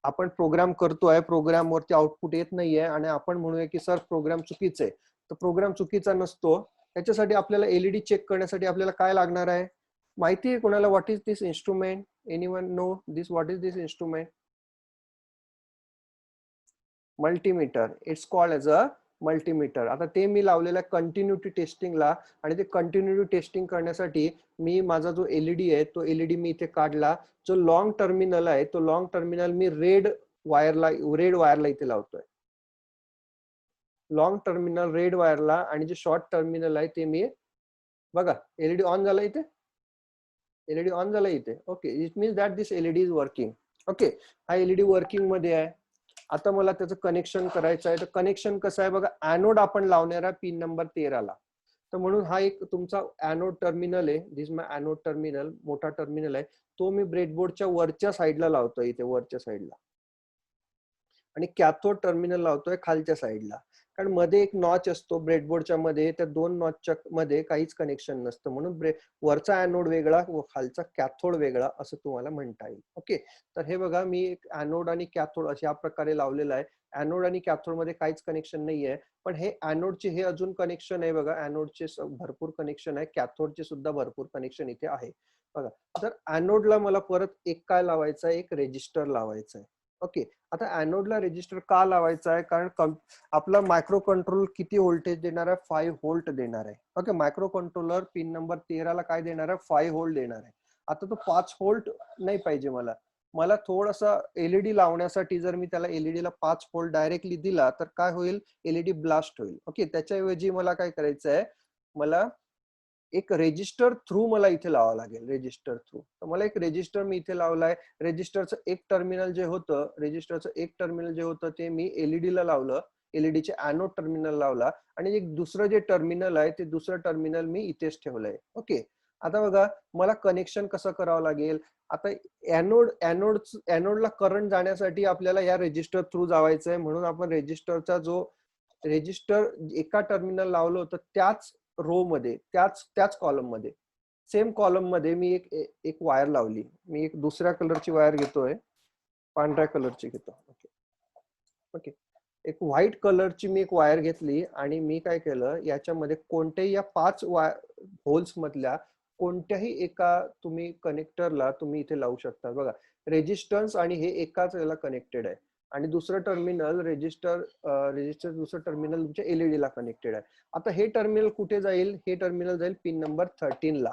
आपण प्रोग्राम करतोय, प्रोग्राम वरती आउटपुट येत नाहीये आणि आपण म्हणूया की सर प्रोग्राम चुकीचा आहे. तर प्रोग्राम चुकीचा नसतो. त्याच्यासाठी आपल्याला LED चेक करण्यासाठी आपल्याला काय लागणार आहे माहिती आहे कोणाला, what is this instrument? Anyone know this, what is this instrument? Multimeter. It's called as a multimeter. आता ते मी लावलेलं कंटिन्युटी टेस्टिंगला आणि ते कंटिन्युटी टेस्टिंग करण्यासाठी मी माझा जो LED आहे तो LED मी इथे काढला. जो लॉंग टर्मिनल आहे तो लॉंग टर्मिनल मी रेड वायरला इथे लावतोय. लॉंग टर्मिनल रेड वायरला आणि जे शॉर्ट टर्मिनल आहे ते मी, बघा LED ऑन झाला इथे, LED ऑन झाला इथे. Okay, it means that this LED is working. Okay, हा LED वर्किंग मध्ये आहे. आता मला त्याचं कनेक्शन करायचं आहे. तर कनेक्शन कसं आहे बघा, ऍनोड आपण लावणार आहे पिन नंबर 13 ला. तर म्हणून हा एक तुमचा ऍनोड टर्मिनल आहे. दिस माय ऍनोड टर्मिनल, मोठा टर्मिनल आहे. तो मी ब्रेडबोर्डच्या वरच्या साईडला लावतोय, इथे वरच्या साईडला. आणि कॅथोड टर्मिनल लावतोय खालच्या साईडला. कारण मध्ये एक नॉच असतो ब्रेडबोर्डच्या मध्ये, त्या दोन नॉचच्या मध्ये काहीच कनेक्शन नसतं, म्हणून वरचा ॲनोड वेगळा व खालचा कॅथोड वेगळा असं तुम्हाला म्हणता येईल. ओके, तर हे बघा मी एक ॲनोड आणि कॅथोड अशा प्रकारे लावलेला आहे. ॲनोड आणि कॅथोड मध्ये काहीच कनेक्शन नाहीये, पण हे ॲनोडचे हे अजून कनेक्शन आहे बघा, ॲनोडचे भरपूर कनेक्शन आहे, कॅथोडचे सुद्धा भरपूर कनेक्शन इथे आहे बघा. तर ॲनोडला मला परत एक काय लावायचं आहे, एक रेजिस्टर लावायचा आहे. ओके, आता ॲनोडला रेजिस्टर का लावायचा आहे, कारण आपला मायक्रो कंट्रोल किती व्होल्टेज देणार आहे, 5 व्होल्ट देणार आहे. Okay, micro controller pin number 13 ला काय देणार आहे, 5 व्होल्ट देणार आहे. आता तो 5 व्होल्ट नाही पाहिजे मला थोडासा एलईडी लावण्यासाठी जर मी त्याला एलईडी ला 5 व्होल्ट डायरेक्टली दिला तर काय होईल, एलईडी ब्लास्ट होईल. ओके, त्याच्याऐवजी मला काय करायचं आहे, मला एक रेजिस्टर थ्रू मला इथे लावावं लागेल, रेजिस्टर थ्रू. तर मला एक रेजिस्टर मी इथे लावलाय. रेजिस्टरचं एक टर्मिनल जे होतं ते मी एलईडी ला लावलं, एलईडीचे ॲनोड टर्मिनल लावला, आणि एक दुसरं जे टर्मिनल आहे ते दुसरं टर्मिनल मी इथेच ठेवलंय. ओके, आता बघा मला कनेक्शन कसं करावं लागेल. आता ॲनोडला करंट जाण्यासाठी आपल्याला या रेजिस्टर थ्रू जावायचं आहे, म्हणून आपण रेजिस्टर एका टर्मिनल लावलं होतं त्याच रो मध्ये, त्याच कॉलम मध्ये, सेम कॉलम मध्ये मी एक वायर लावली. मी एक दुसऱ्या कलरची वायर घेतोय, पांढऱ्या कलरची घेतो. ओके ओके, एक व्हाईट कलरची मी एक वायर घेतली आणि मी काय केलं, याच्यामध्ये कोणत्याही या 5 होल्स मधल्या कोणत्याही एका तुम्ही कनेक्टरला तुम्ही इथे लावू शकता बघा. रेजिस्टन्स आणि हे एकाच याला कनेक्टेड आहे, आणि दुसरं टर्मिनल रेजिस्टर दुसरं टर्मिनल तुमच्या एलईडी ला कनेक्टेड आहे. आता हे टर्मिनल कुठे जाईल, हे टर्मिनल जाईल पिन नंबर 13 ला.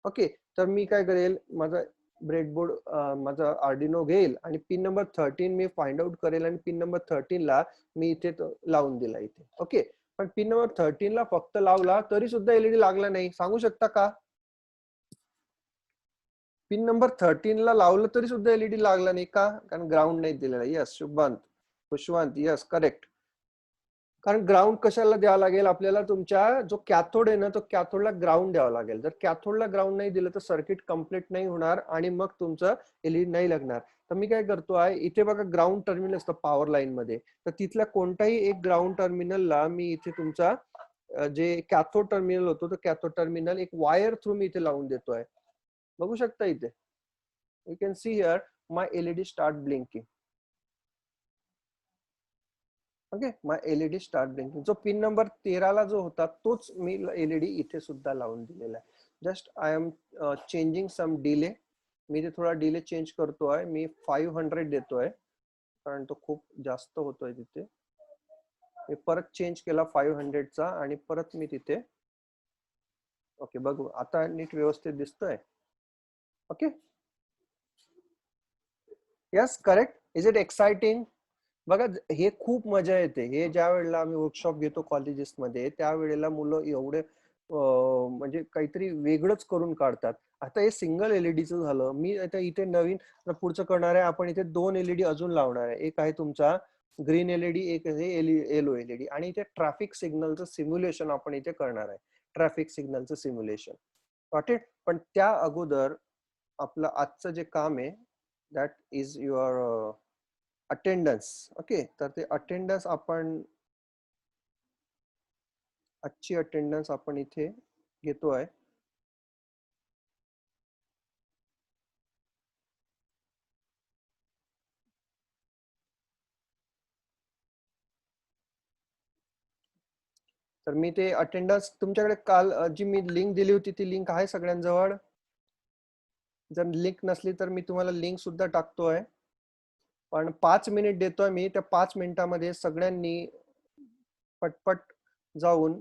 ओके, तर मी काय करेल, माझा ब्रेडबोर्ड माझा आर्डिनो घेईल आणि pin number 13 me find out करेल, आणि पिन नंबर 13 ला मी इथे लावून दिला इथे. ओके, पण पिन नंबर 13 ला फक्त लावला तरी सुद्धा एलईडी लागला नाही. सांगू शकता का? पिन नंबर 13 ला लावलं तरी सुद्धा एलईडी लागला नाही का? कारण ग्राउंड नाही दिलेला. Yes Khushwant, yes correct. कारण ग्राउंड कशाला द्यावं लागेल आपल्याला, तुमच्या जो कॅथोड आहे ना, तो कॅथोडला ग्राउंड द्यावं लागेल. जर कॅथोडला ग्राउंड नाही दिलं तर सर्किट कम्प्लीट नाही होणार आणि मग तुमचं एलईडी नाही लागणार. तर मी काय करतो आहे, इथे बघा ग्राउंड टर्मिनल असतं पॉवर लाईन मध्ये, तर तिथल्या कोणत्याही एक ग्राउंड टर्मिनलला मी इथे तुमचा जे कॅथोड टर्मिनल होतो तो कॅथोड टर्मिनल एक वायर थ्रू मी इथे लावून देतोय. बघू शकता इथे, you can see here my LED start blinking. Okay, मग एलईडी स्टार्ट ब्लिंकिंग. जो पिन नंबर 13 ला जो होता तोच मी एलईडी इथे सुद्धा लावून दिलेला आहे. Just I am changing some delay. मी ते थोडा डिले चेंज करतोय, मी 500 देतोय कारण तो खूप जास्त होतोय तिथे. मी परत चेंज केला 500 चा आणि परत मी तिथे. ओके, बघू आता नीट व्यवस्थित दिसतोय. Okay, yes correct. Is it exciting? बघा हे खूप मजा येते. हे ज्या वेळेला आम्ही वर्कशॉप घेतो कॉलेजेसमध्ये, त्यावेळेला मुलं एवढे म्हणजे काहीतरी वेगळंच करून काढतात. आता हे सिंगल एलईडीचं झालं. मी आता इथे नवीन पुढचं करणार आहे, आपण इथे 2 एलईडी अजून लावणार आहे. एक आहे तुमचा ग्रीन एलईडी, एक आहे येलो एलईडी, आणि इथे ट्रॅफिक सिग्नलचं सिम्युलेशन आपण इथे करणार आहे. ट्रॅफिक सिग्नलचं सिम्युलेशन. Got it? पण त्या अगोदर आपलं आजचं जे काम आहे, that is your attendance. Okay, तर ते अटेंडन्स आपण आजची अटेंडन्स आपण इथे घेतोय. तर मी ते अटेंडन्स तुमच्याकडे काल जी मी लिंक दिली होती ती लिंक आहे सगळ्यांजवळ? जर लिंक नसली तर मी तुम्हाला लिंक सुद्धा टाकतोय. पण 5 मिनिट देतोय मी. त्या 5 मिनिटामध्ये सगळ्यांनी पटपट जाऊन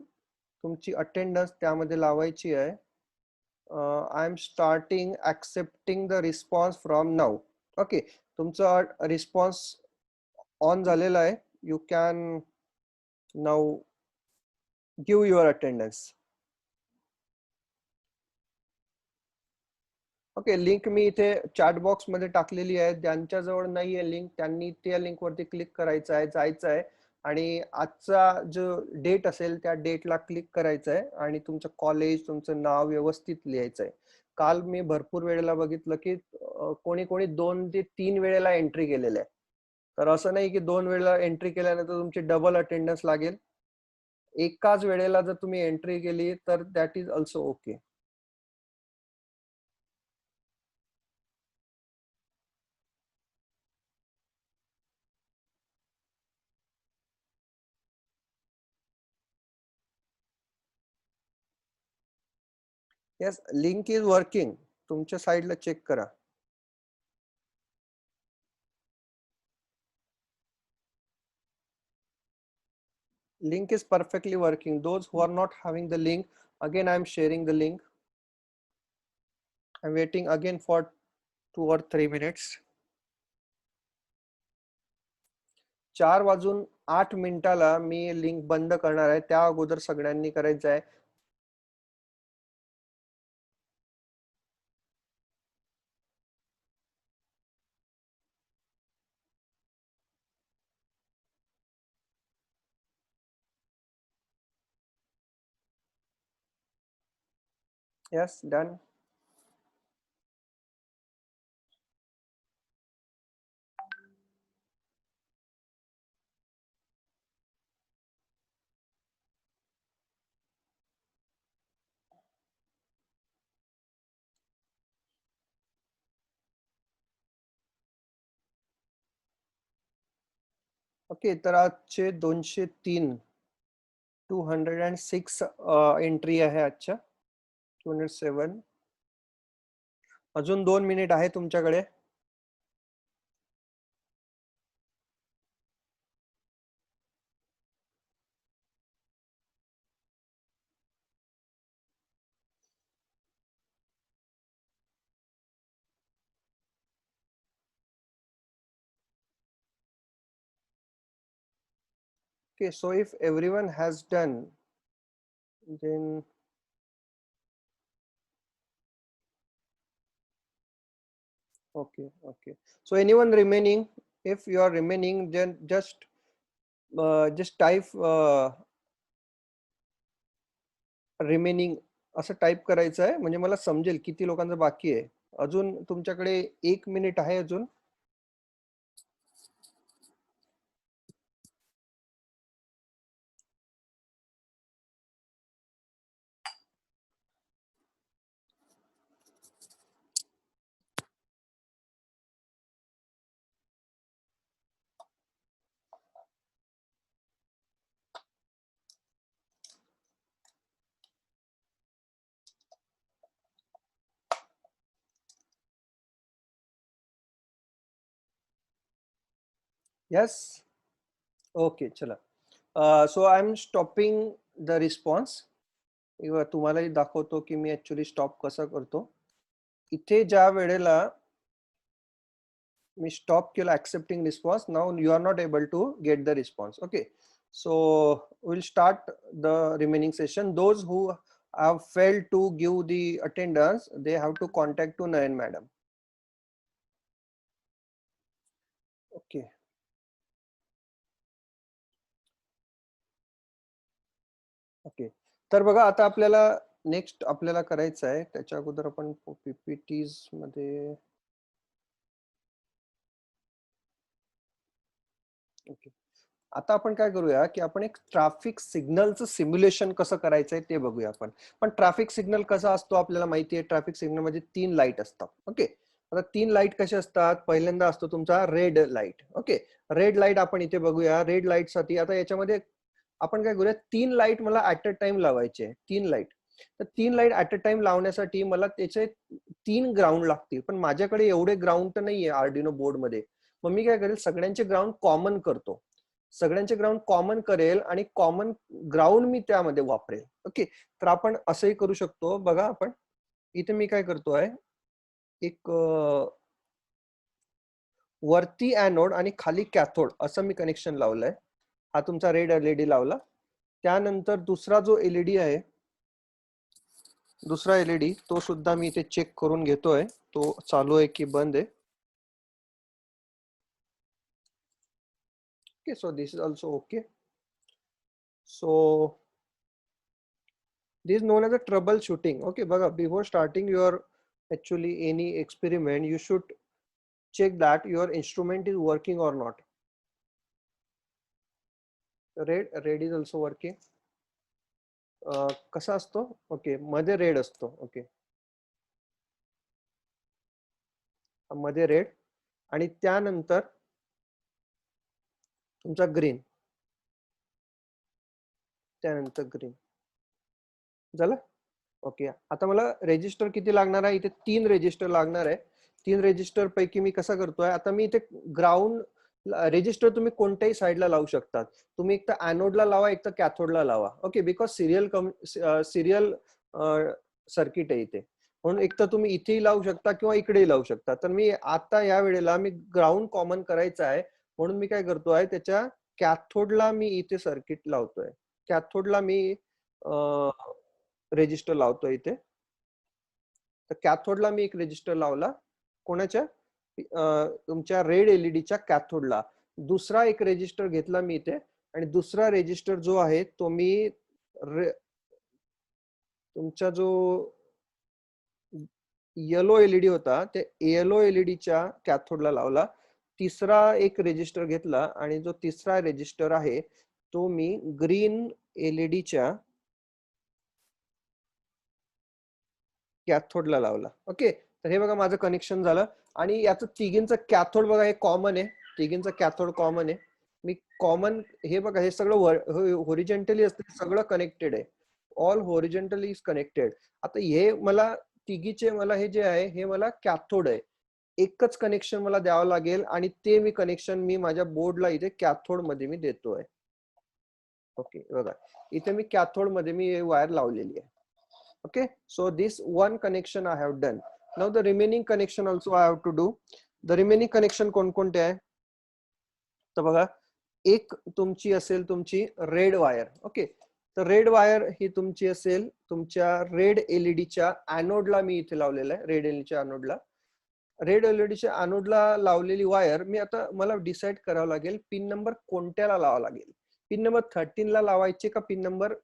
तुमची अटेंडन्स त्यामध्ये लावायची आहे. I am starting accepting the response from now. Okay, तुमचा रिस्पॉन्स ऑन झालेला आहे. You can now give your attendance. Okay, link मी इथे चॅट बॉक्स मध्ये टाकलेली आहे. ज्यांच्याजवळ नाहीये लिंक त्यांनी त्या लिंक वरती क्लिक करायचं आहे, जायचं आहे, आणि आजचा जो डेट असेल त्या डेटला क्लिक करायचं आहे आणि तुमचं कॉलेज, तुमचं नाव व्यवस्थित लिहायचं आहे. काल मी भरपूर वेळेला बघितलं की कोणी कोणी 2 ते 3 वेळेला एंट्री केलेल्या आहे. तर असं नाही की 2 वेळेला एंट्री केल्यानंतर तुमची डबल अटेंडन्स लागेल. एकाच वेळेला जर तुम्ही एंट्री केली तर that is also okay. Yes, link is working. तुमच्या साईडला चेक करा. Link is perfectly working. Those who are not having the link, again I am sharing the link. I'm waiting again for 2 or 3 minutes. 4:08 me link बंद करणार आहे, त्या अगोदर सगळ्यांनी करायचं आहे. Yes, done. ओके, तर आजचे 203 206 एंट्री आहे आजच्या. 207. अजून 2 मिनिट आहे तुमच्याकडे. Okay, so if everyone has done, then okay. So anyone remaining? If you are remaining, then just type remaining असं टाइप करायचं आहे, म्हणजे मला समजेल किती लोकांचं बाकी आहे. अजून तुमच्याकडे 1 मिनिट आहे अजून. यस, ओके, चला. So I am stopping the response. तुम्हालाही दाखवतो की मी ऍक्च्युली स्टॉप कसं करतो. इथे ज्या वेळेला मी स्टॉप केलं accepting response, now you are not able to get the response. Okay, so we'll start the remaining session. Those who have failed to give the attendance, they have to contact to Nayan madam. Okay. Okay, तर बघा आता आपल्याला next आपल्याला करायचं आहे, त्याच्या अगोदर आपण पीपीटीज मध्ये. ओके, आता आपण काय करूया की आपण एक ट्रॅफिक सिग्नलचं सिम्युलेशन कसं करायचंय ते बघूया आपण. पण ट्रॅफिक सिग्नल कसा असतो आपल्याला माहिती आहे. ट्रॅफिक सिग्नल मध्ये 3 लाईट असतात. ओके, आता 3 लाईट कसे असतात. पहिल्यांदा असतो तुमचा red light. Okay, red light आपण इथे बघूया. रेड लाईट साठी आता याच्यामध्ये आपण काय करूया, 3 लाईट मला ऍट अ टाइम लावायचे. 3 लाईट, तर 3 लाईट ऍट अ टाइम लावण्यासाठी मला त्याचे 3 ग्राउंड लागतील. पण माझ्याकडे एवढे ग्राउंड तर नाहीये आर्डिनो बोर्ड मध्ये. मग मी काय करेल, सगळ्यांचे ग्राउंड कॉमन करतो. सगळ्यांचे ग्राउंड कॉमन करेल आणि कॉमन ग्राउंड मी त्यामध्ये वापरेल. ओके, तर आपण असंही करू शकतो. बघा आपण इथे मी काय करतोय, एक वरती ऍनोड आणि खाली कॅथोड असं मी कनेक्शन लावलंय. हा तुमचा रेड एलईडी लावला. त्यानंतर दुसरा जो एलईडी आहे, दुसरा एलईडी तो सुद्धा मी इथे चेक करून घेतोय, तो चालू आहे की बंद आहे. Okay, so this is also okay. So this is known as a troubleshooting. Okay, baga, before starting your actually any experiment, you should check that your instrument is working or not. Red is also working. कसा असतो? Okay, मध्ये red असतो. Okay, मध्ये red आणि त्यानंतर तुमचा green, त्यानंतर green झालं. ओके, आता मला रेजिस्टर किती लागणार आहे? इथे 3 रेजिस्टर लागणार आहे. 3 रेजिस्टर पैकी मी कसा करतोय, आता मी इथे ग्राउंड रेजिस्टर तुम्ही कोणत्याही साईडला लावू शकतात. तुम्ही एक तर ॲनोडला लावा, एक तर कॅथोडला लावा. ओके, बिकॉज सिरियल सर्किट आहे इथे, म्हणून एक तर तुम्ही इथेही लावू शकता किंवा इकडेही लावू शकता. तर मी आता या वेळेला मी ग्राउंड कॉमन करायचं आहे, म्हणून मी काय करतोय, त्याच्या कॅथोडला मी इथे सर्किट लावतोय. कॅथोडला मी रेजिस्टर लावतोय इथे. तर कॅथोडला मी एक रेजिस्टर लावला, कोणाच्या? तुमच्या रेड एलईडीच्या कॅथोडला. दुसरा एक रेजिस्टर घेतला मी इथे, आणि दुसरा रेजिस्टर जो आहे तो मी तुमचा जो येलो एलईडी होता त्या येलो एलईडीच्या कॅथोडला लावला. तिसरा एक रेजिस्टर घेतला, आणि जो तिसरा रेजिस्टर आहे तो मी ग्रीन एलईडीच्या कॅथोडला लावला. ओके, तर हे बघा माझं कनेक्शन झालं. आणि याचं तिघींचं कॅथोड बघा हे कॉमन आहे, तिघींचं कॅथोड कॉमन आहे. मी कॉमन हे बघा, हे सगळं होरिजेंटली असते, सगळं कनेक्टेड आहे. All horizontally is connected. आता हे मला तिघीचे, मला हे जे आहे हे मला कॅथोड आहे, एकच कनेक्शन मला द्यावं लागेल, आणि ते मी कनेक्शन मी माझ्या बोर्डला इथे कॅथोड मध्ये मी देतोय. ओके, बघा इथे मी कॅथोड मध्ये मी वायर लावलेली आहे. Okay, so this one connection I have done. Now the remaining connection also I have to do. The remaining connection कोणकोणते आहे? तर बघा, एक तुमची असेल तुमची रेड वायर. ओके, तर रेड वायर ही तुमची असेल तुमच्या रेड एलईडीच्या ॲनोडला मी इथे लावलेलं आहे. रेड एलईडीच्या ॲनोडला, रेड एलईडीच्या ॲनोडला लावलेली वायर मी आता मला डिसाइड करावं लागेल पिन नंबर कोणत्याला लावावा लागेल. पिन नंबर 13 ला लावायचे का पिन नंबर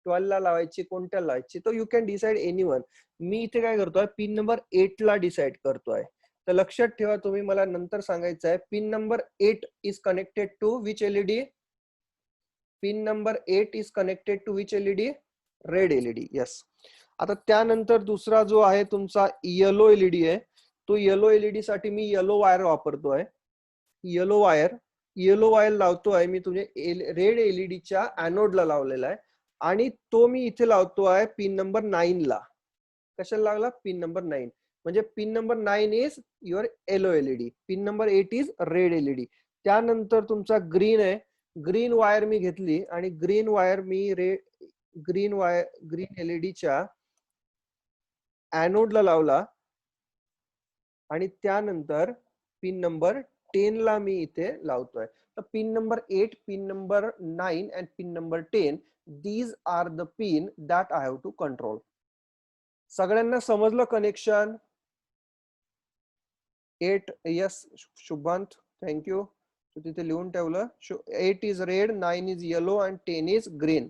12 ला लावायची, कोणत्या लावायची? तर यू कॅन डिसाइड एनीवन. मी इथे काय करतोय, पिन नंबर 8 ला डिसाइड करतोय. तर लक्षात ठेवा, तुम्ही मला नंतर सांगायचं आहे, pin number 8 is connected to which LED? Pin number 8 is connected to which LED? Red LED. Yes. आता त्यानंतर दुसरा जो आहे तुमचा येलो एलईडी आहे, तो येलो एलईडी साठी मी येलो वायर वापरतोय. येलो वायर लावतोय मी तुझे रेड एलईडीच्या ॲनोडला लावलेला आहे, आणि तो मी इथे लावतोय पिन नंबर 9 ला. कशाला लागला? Pin number 9. म्हणजे pin number 9 is your yellow LED, pin number 8 is red LED. त्यानंतर तुमचा ग्रीन आहे, ग्रीन वायर मी घेतली, आणि ग्रीन वायर मी ग्रीन एलईडीच्या ॲनोडला लावला, आणि त्यानंतर पिन नंबर 10 ला मी इथे लावतोय. तर pin number 8, pin number 9 and pin number 10, these are the pin that I have to control. सगळ्यांना समजलं कनेक्शन? 8, yes Shubhant, thank you. तू तिथे लिहून ठेवलं. 8 इज रेड, 9 इज येलो आणि 10 इज ग्रीन.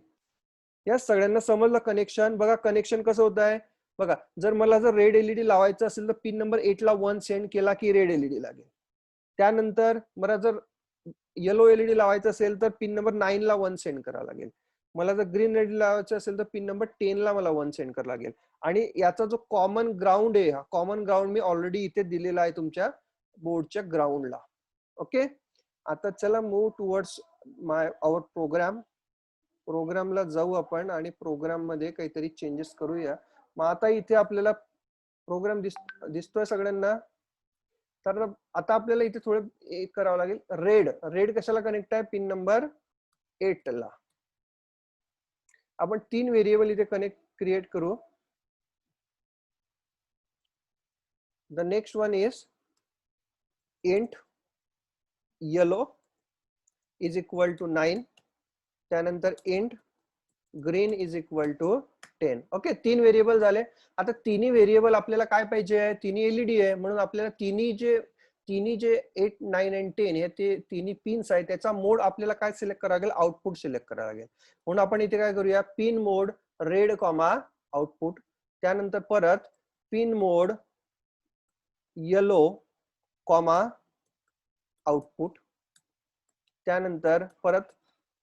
यस, सगळ्यांना समजलं कनेक्शन? बघा कनेक्शन कसं होत आहे बघा. मला जर रेड एलईडी लावायचं असेल तर पिन नंबर 8 ला 1 सेंड केला की रेड एलईडी लागेल. त्यानंतर मला जर येलो एलईडी लावायचं असेल तर पिन नंबर 9 ला 1 सेंड करावं लागेल. मला जर ग्रीन एलईडी लावायचं असेल तर पिन नंबर 10 ला मला 1 सेंड करावं लागेल. आणि याचा जो कॉमन ग्राउंड आहे, हा कॉमन ग्राउंड मी ऑलरेडी इथे दिलेला आहे तुमच्या बोर्डच्या ग्राउंडला. ओके, आता चला मूव्ह टुवर्ड्स आवर प्रोग्रामला जाऊ आपण, आणि प्रोग्राम मध्ये काहीतरी चेंजेस करूया. मग आता इथे आपल्याला प्रोग्राम दिसतोय सगळ्यांना? तर आता आपल्याला इथे थोडं एक करावं लागेल. रेड कशाला कनेक्ट आहे? पिन नंबर 8 ला. आपण 3 व्हेरिएबल इथे क्रिएट करू. The next one is int yellow is equal to 9. त्यानंतर int green is equal to 10. Okay, 3 variable झाले. आता तिन्ही व्हेरिएबल आपल्याला काय पाहिजे? तिन्ही एलईडी आहे, म्हणून आपल्याला तिन्ही जे 8, 9 आणि 10 हे ते तिन्ही पिन्स आहेत, त्याचा मोड आपल्याला काय सिलेक्ट करावं लागेल? आउटपुट सिलेक्ट करावं लागेल. म्हणून आपण इथे काय करूया? पिन मोड रेड कॉमा आउटपुट. त्यानंतर परत पिन मोड येलो कॉमा आउटपुट. त्यानंतर परत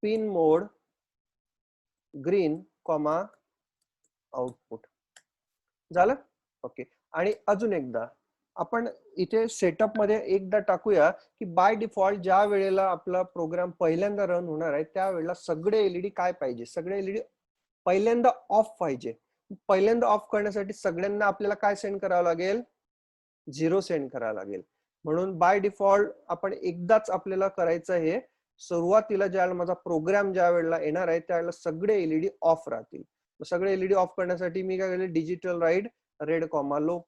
पिन मोड ग्रीन कॉमा आउटपुट झालं. ओके. आणि अजून एकदा आपण इथे सेटअप मध्ये एकदा टाकूया की बाय डिफॉल्ट ज्या वेळेला आपला प्रोग्राम पहिल्यांदा रन होणार आहे त्यावेळेला सगळे एलईडी काय पाहिजे, सगळे एलईडी पहिल्यांदा ऑफ पाहिजे. पहिल्यांदा ऑफ करण्यासाठी सगळ्यांना आपल्याला काय सेंड करावं लागेल, 0 सेंड करावं लागेल. म्हणून बाय डिफॉल्ट आपण एकदाच आपल्याला करायचं हे, सुरुवातीला ज्या माझा प्रोग्राम ज्या वेळेला येणार आहे त्यावेळेला सगळे एलईडी ऑफ राहतील. सगळे एलईडी ऑफ करण्यासाठी मी काय करेल, digital write red comma low,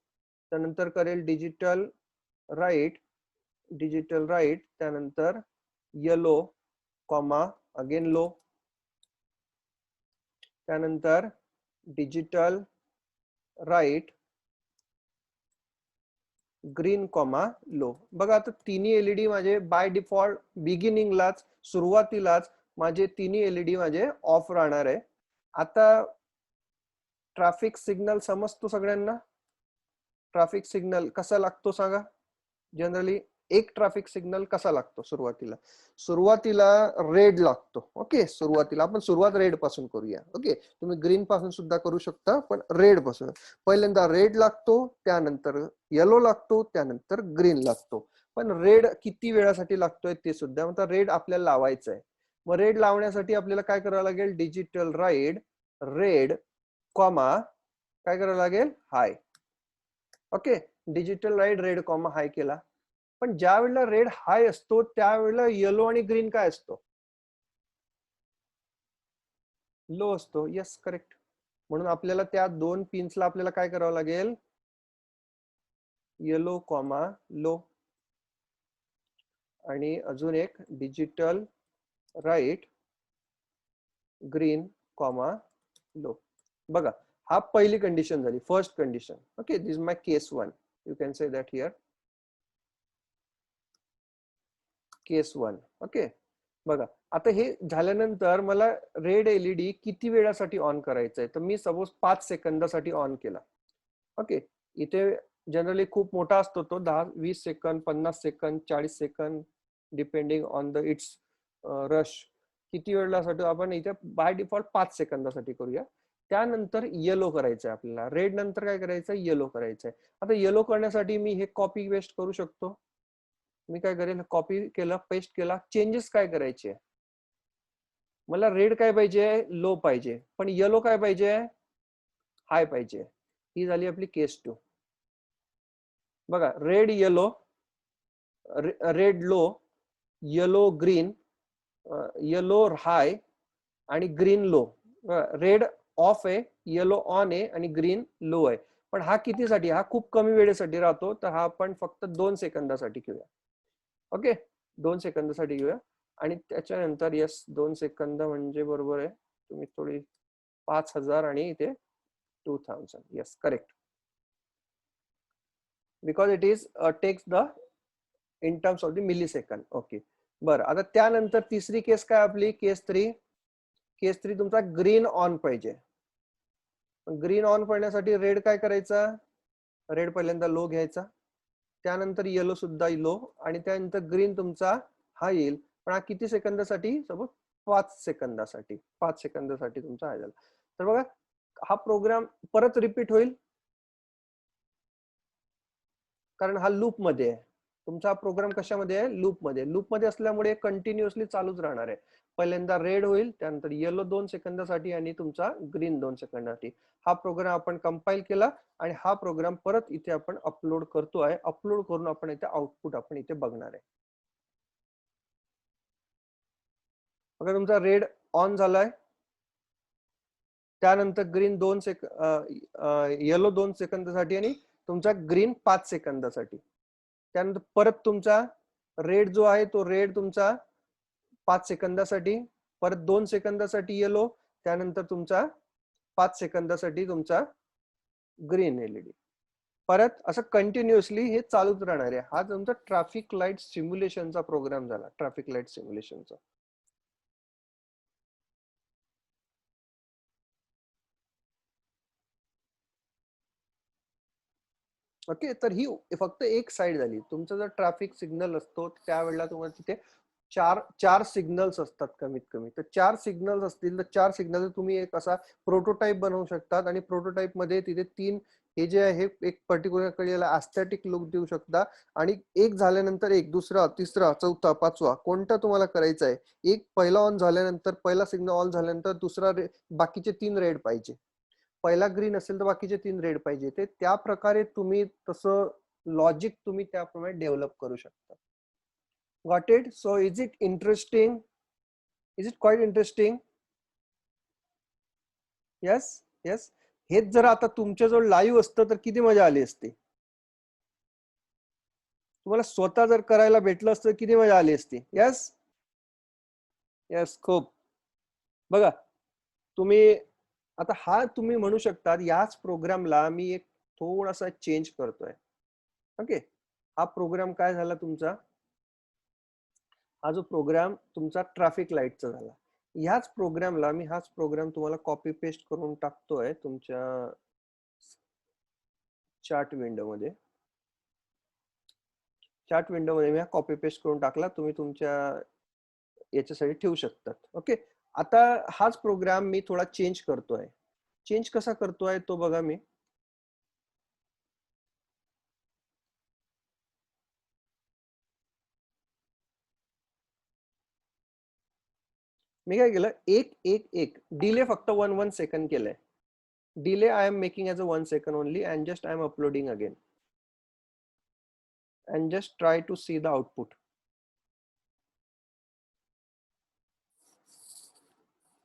त्यानंतर करेल डिजिटल राईट त्यानंतर येलो कॉमा अगेन लो, त्यानंतर digital write green comma low. बघा आता तिन्ही एलईडी माझे बाय डिफॉल्ट बिगिनिंगलाच सुरुवातीलाच माझे तिन्ही एलईडी माझे ऑफ राहणार आहे. आता ट्रॅफिक सिग्नल समजतो सगळ्यांना, ट्रॅफिक सिग्नल कसा लागतो सांगा. जनरली एक ट्रॅफिक सिग्नल कसा लागतो, सुरुवातीला रेड लागतो. ओके, सुरुवातीला आपण सुरुवात रेड पासून करूया. ओके, तुम्ही ग्रीन पासून सुद्धा करू शकता पण रेड पासून. पहिल्यांदा रेड लागतो, त्यानंतर येलो लागतो, त्यानंतर ग्रीन लागतो. पण रेड किती वेळासाठी लागतोय ते सुद्धा म्हणतात. रेड आपल्याला लावायचं आहे. मग रेड लावण्यासाठी आपल्याला काय करावं लागेल, डिजिटल राईट रेड कॉमा काय करावं लागेल, high. Okay, digital write red comma high केला. पण ज्या वेळेला रेड हाय असतो त्यावेळेला येलो आणि ग्रीन काय असतो, लो असतो. Yes, correct. म्हणून आपल्याला त्या दोन पिन्सला आपल्याला काय करावं लागेल, येलो कॉमा लो आणि अजून एक digital write green comma low. बघा, हा पहिली कंडिशन झाली, first condition. Okay, this is my case 1. You can say that here case 1. Okay, बघा आता हे झाल्यानंतर मला रेड एलईडी किती वेळासाठी ऑन करायचं आहे, तर मी सपोज 5 सेकंदासाठी ऑन केला. ओके, इथे जनरली खूप मोठा असतो तो, 10-20 second, 50 second, 40 second, depending on the it's rush. किती वेळासाठी आपण इथे बाय डिफॉल्ट 5 सेकंदासाठी करूया. त्यानंतर येलो करायचं आहे आपल्याला, रेड नंतर काय करायचं, येलो करायचं आहे. आता येलो करण्यासाठी मी हे कॉपी पेस्ट करू शकतो. मी काय करेल, कॉपी केलं, पेस्ट केला. चेंजेस काय करायचे, मला रेड काय पाहिजे, लो पाहिजे, पण येलो काय पाहिजे, हाय पाहिजे. ही झाली आपली केस 2. बघा, red yellow, red low, yellow green, yellow high आणि ग्रीन लो. रेड ऑफ आहे, येलो ऑन आहे आणि ग्रीन लो आहे. पण हा कितीसाठी, हा खूप कमी वेळेसाठी राहतो, तर हा आपण फक्त 2 सेकंदासाठी घेऊया. ओके, 2 सेकंदासाठी घेऊया. आणि त्याच्यानंतर यस 2 सेकंद म्हणजे बरोबर आहे, तुम्ही थोडी 5000 आणि इथे 2000. Yes, correct. Because it is takes the in terms of the millisecond. Okay, बरं. आता त्यानंतर तिसरी केस काय आपली, केस 3. केस 3 तुमचा ग्रीन ऑन पाहिजे. ग्रीन ऑन करण्यासाठी रेड काय करायचा, रेड पहिल्यांदा लो घ्यायचा, त्यानंतर येलो सुद्धा लो, आणि त्यानंतर ग्रीन तुमचा हा येईल. पण हा किती सेकंदासाठी, सपोज 5 सेकंदासाठी, 5 सेकंदासाठी तुमचा हा झाला. तर बघा, हा प्रोग्राम परत रिपीट होईल कारण हा लूप मध्ये आहे. तुमचा प्रोग्राम कशामध्ये आहे, लूप मध्ये. लूप मध्ये असल्यामुळे कंटिन्युअसली चालूच राहणार आहे. पहिल्यांदा रेड होईल, त्यानंतर येलो 2 सेकंदासाठी आणि तुमचा ग्रीन 2 सेकंदासाठी. हा प्रोग्राम आपण कंपाईल केला आणि हा प्रोग्राम परत इथे आपण अपलोड करतोय. अपलोड करून आपण इथे आउटपुट आपण इथे बघणार आहे. बघा, तुमचा रेड ऑन झालाय, त्यानंतर ग्रीन 2 येलो 2 सेकंदासाठी आणि तुमचा ग्रीन 5 सेकंदासाठी. त्यानंतर परत तुमचा रेड जो आहे तो रेड तुमचा 5 सेकंदासाठी, परत 2 सेकंदासाठी येलो, त्यानंतर तुमचा 5 सेकंदासाठी तुमचा ग्रीन एलईडी. परत असं कंटिन्युअसली हे चालूच राहणार आहे. हा तुमचा ट्रॅफिक लाईट सिम्युलेशनचा प्रोग्राम झाला, ट्रॅफिक लाईट सिम्युलेशनचा. ओके, तर ही फक्त एक साइड झाली. तुमचा जर ट्रॅफिक सिग्नल असतो त्यावेळेला तुम्हाला तिथे चार सिग्नल्स असतात कमीत कमी. तर 4 सिग्नल्स असतील तर 4 सिग्नल तुम्ही एक असा प्रोटोटाइप बनवू शकतात आणि प्रोटोटाइप मध्ये तिथे 3 हे जे आहे एक पर्टिक्युलर कडे ऍस्थेटिक लुक देऊ शकता आणि एक झाल्यानंतर एक, दुसरा, तिसरा, चौथा, पाचवा कोणता तुम्हाला करायचा आहे. एक पहिला ऑन झाल्यानंतर, पहिला सिग्नल ऑन झाल्यानंतर दुसरा बाकीचे 3 रेड पाहिजे. पहिला ग्रीन असेल तर बाकीचे 3 रेड पाहिजे. ते त्या प्रकारे तुम्ही तसं लॉजिक तुम्ही त्याप्रमाणे डेव्हलप करू शकता. Got it? So is it interesting? Is it quite interesting? Yes, yes. हेच जर आता तुमच्या जवळ लाईव्ह असतं तर किती मजा आली असती. तुम्हाला स्वतः जर करायला भेटलं असतं किती मजा आली असती. यस यस, खूप. बघा तुम्ही आता हा तुम्ही म्हणू शकता याच प्रोग्रामला मी एक थोडासा चेंज करतोय. ओके, हा प्रोग्राम काय झाला तुमचा, हा जो प्रोग्राम तुमचा ट्रॅफिक लाईटचा झाला. ह्याच प्रोग्रामला मी हाच प्रोग्राम तुम्हाला कॉपी पेस्ट करून टाकतोय तुमच्या चार्ट विंडो मध्ये. चार्ट विंडो मध्ये मी हा कॉपी पेस्ट करून टाकला, तुम्ही तुमच्या याच्यासाठी ठेवू शकतात. ओके, आता हाच प्रोग्राम मी थोडा चेंज करतोय. चेंज कसा करतोय तो बघा. मी काय केलं, एक एक एक डिले फक्त 1 सेकंड केलंय. Delay I am making as a 1 second only and just I M uploading again and just try to see the output.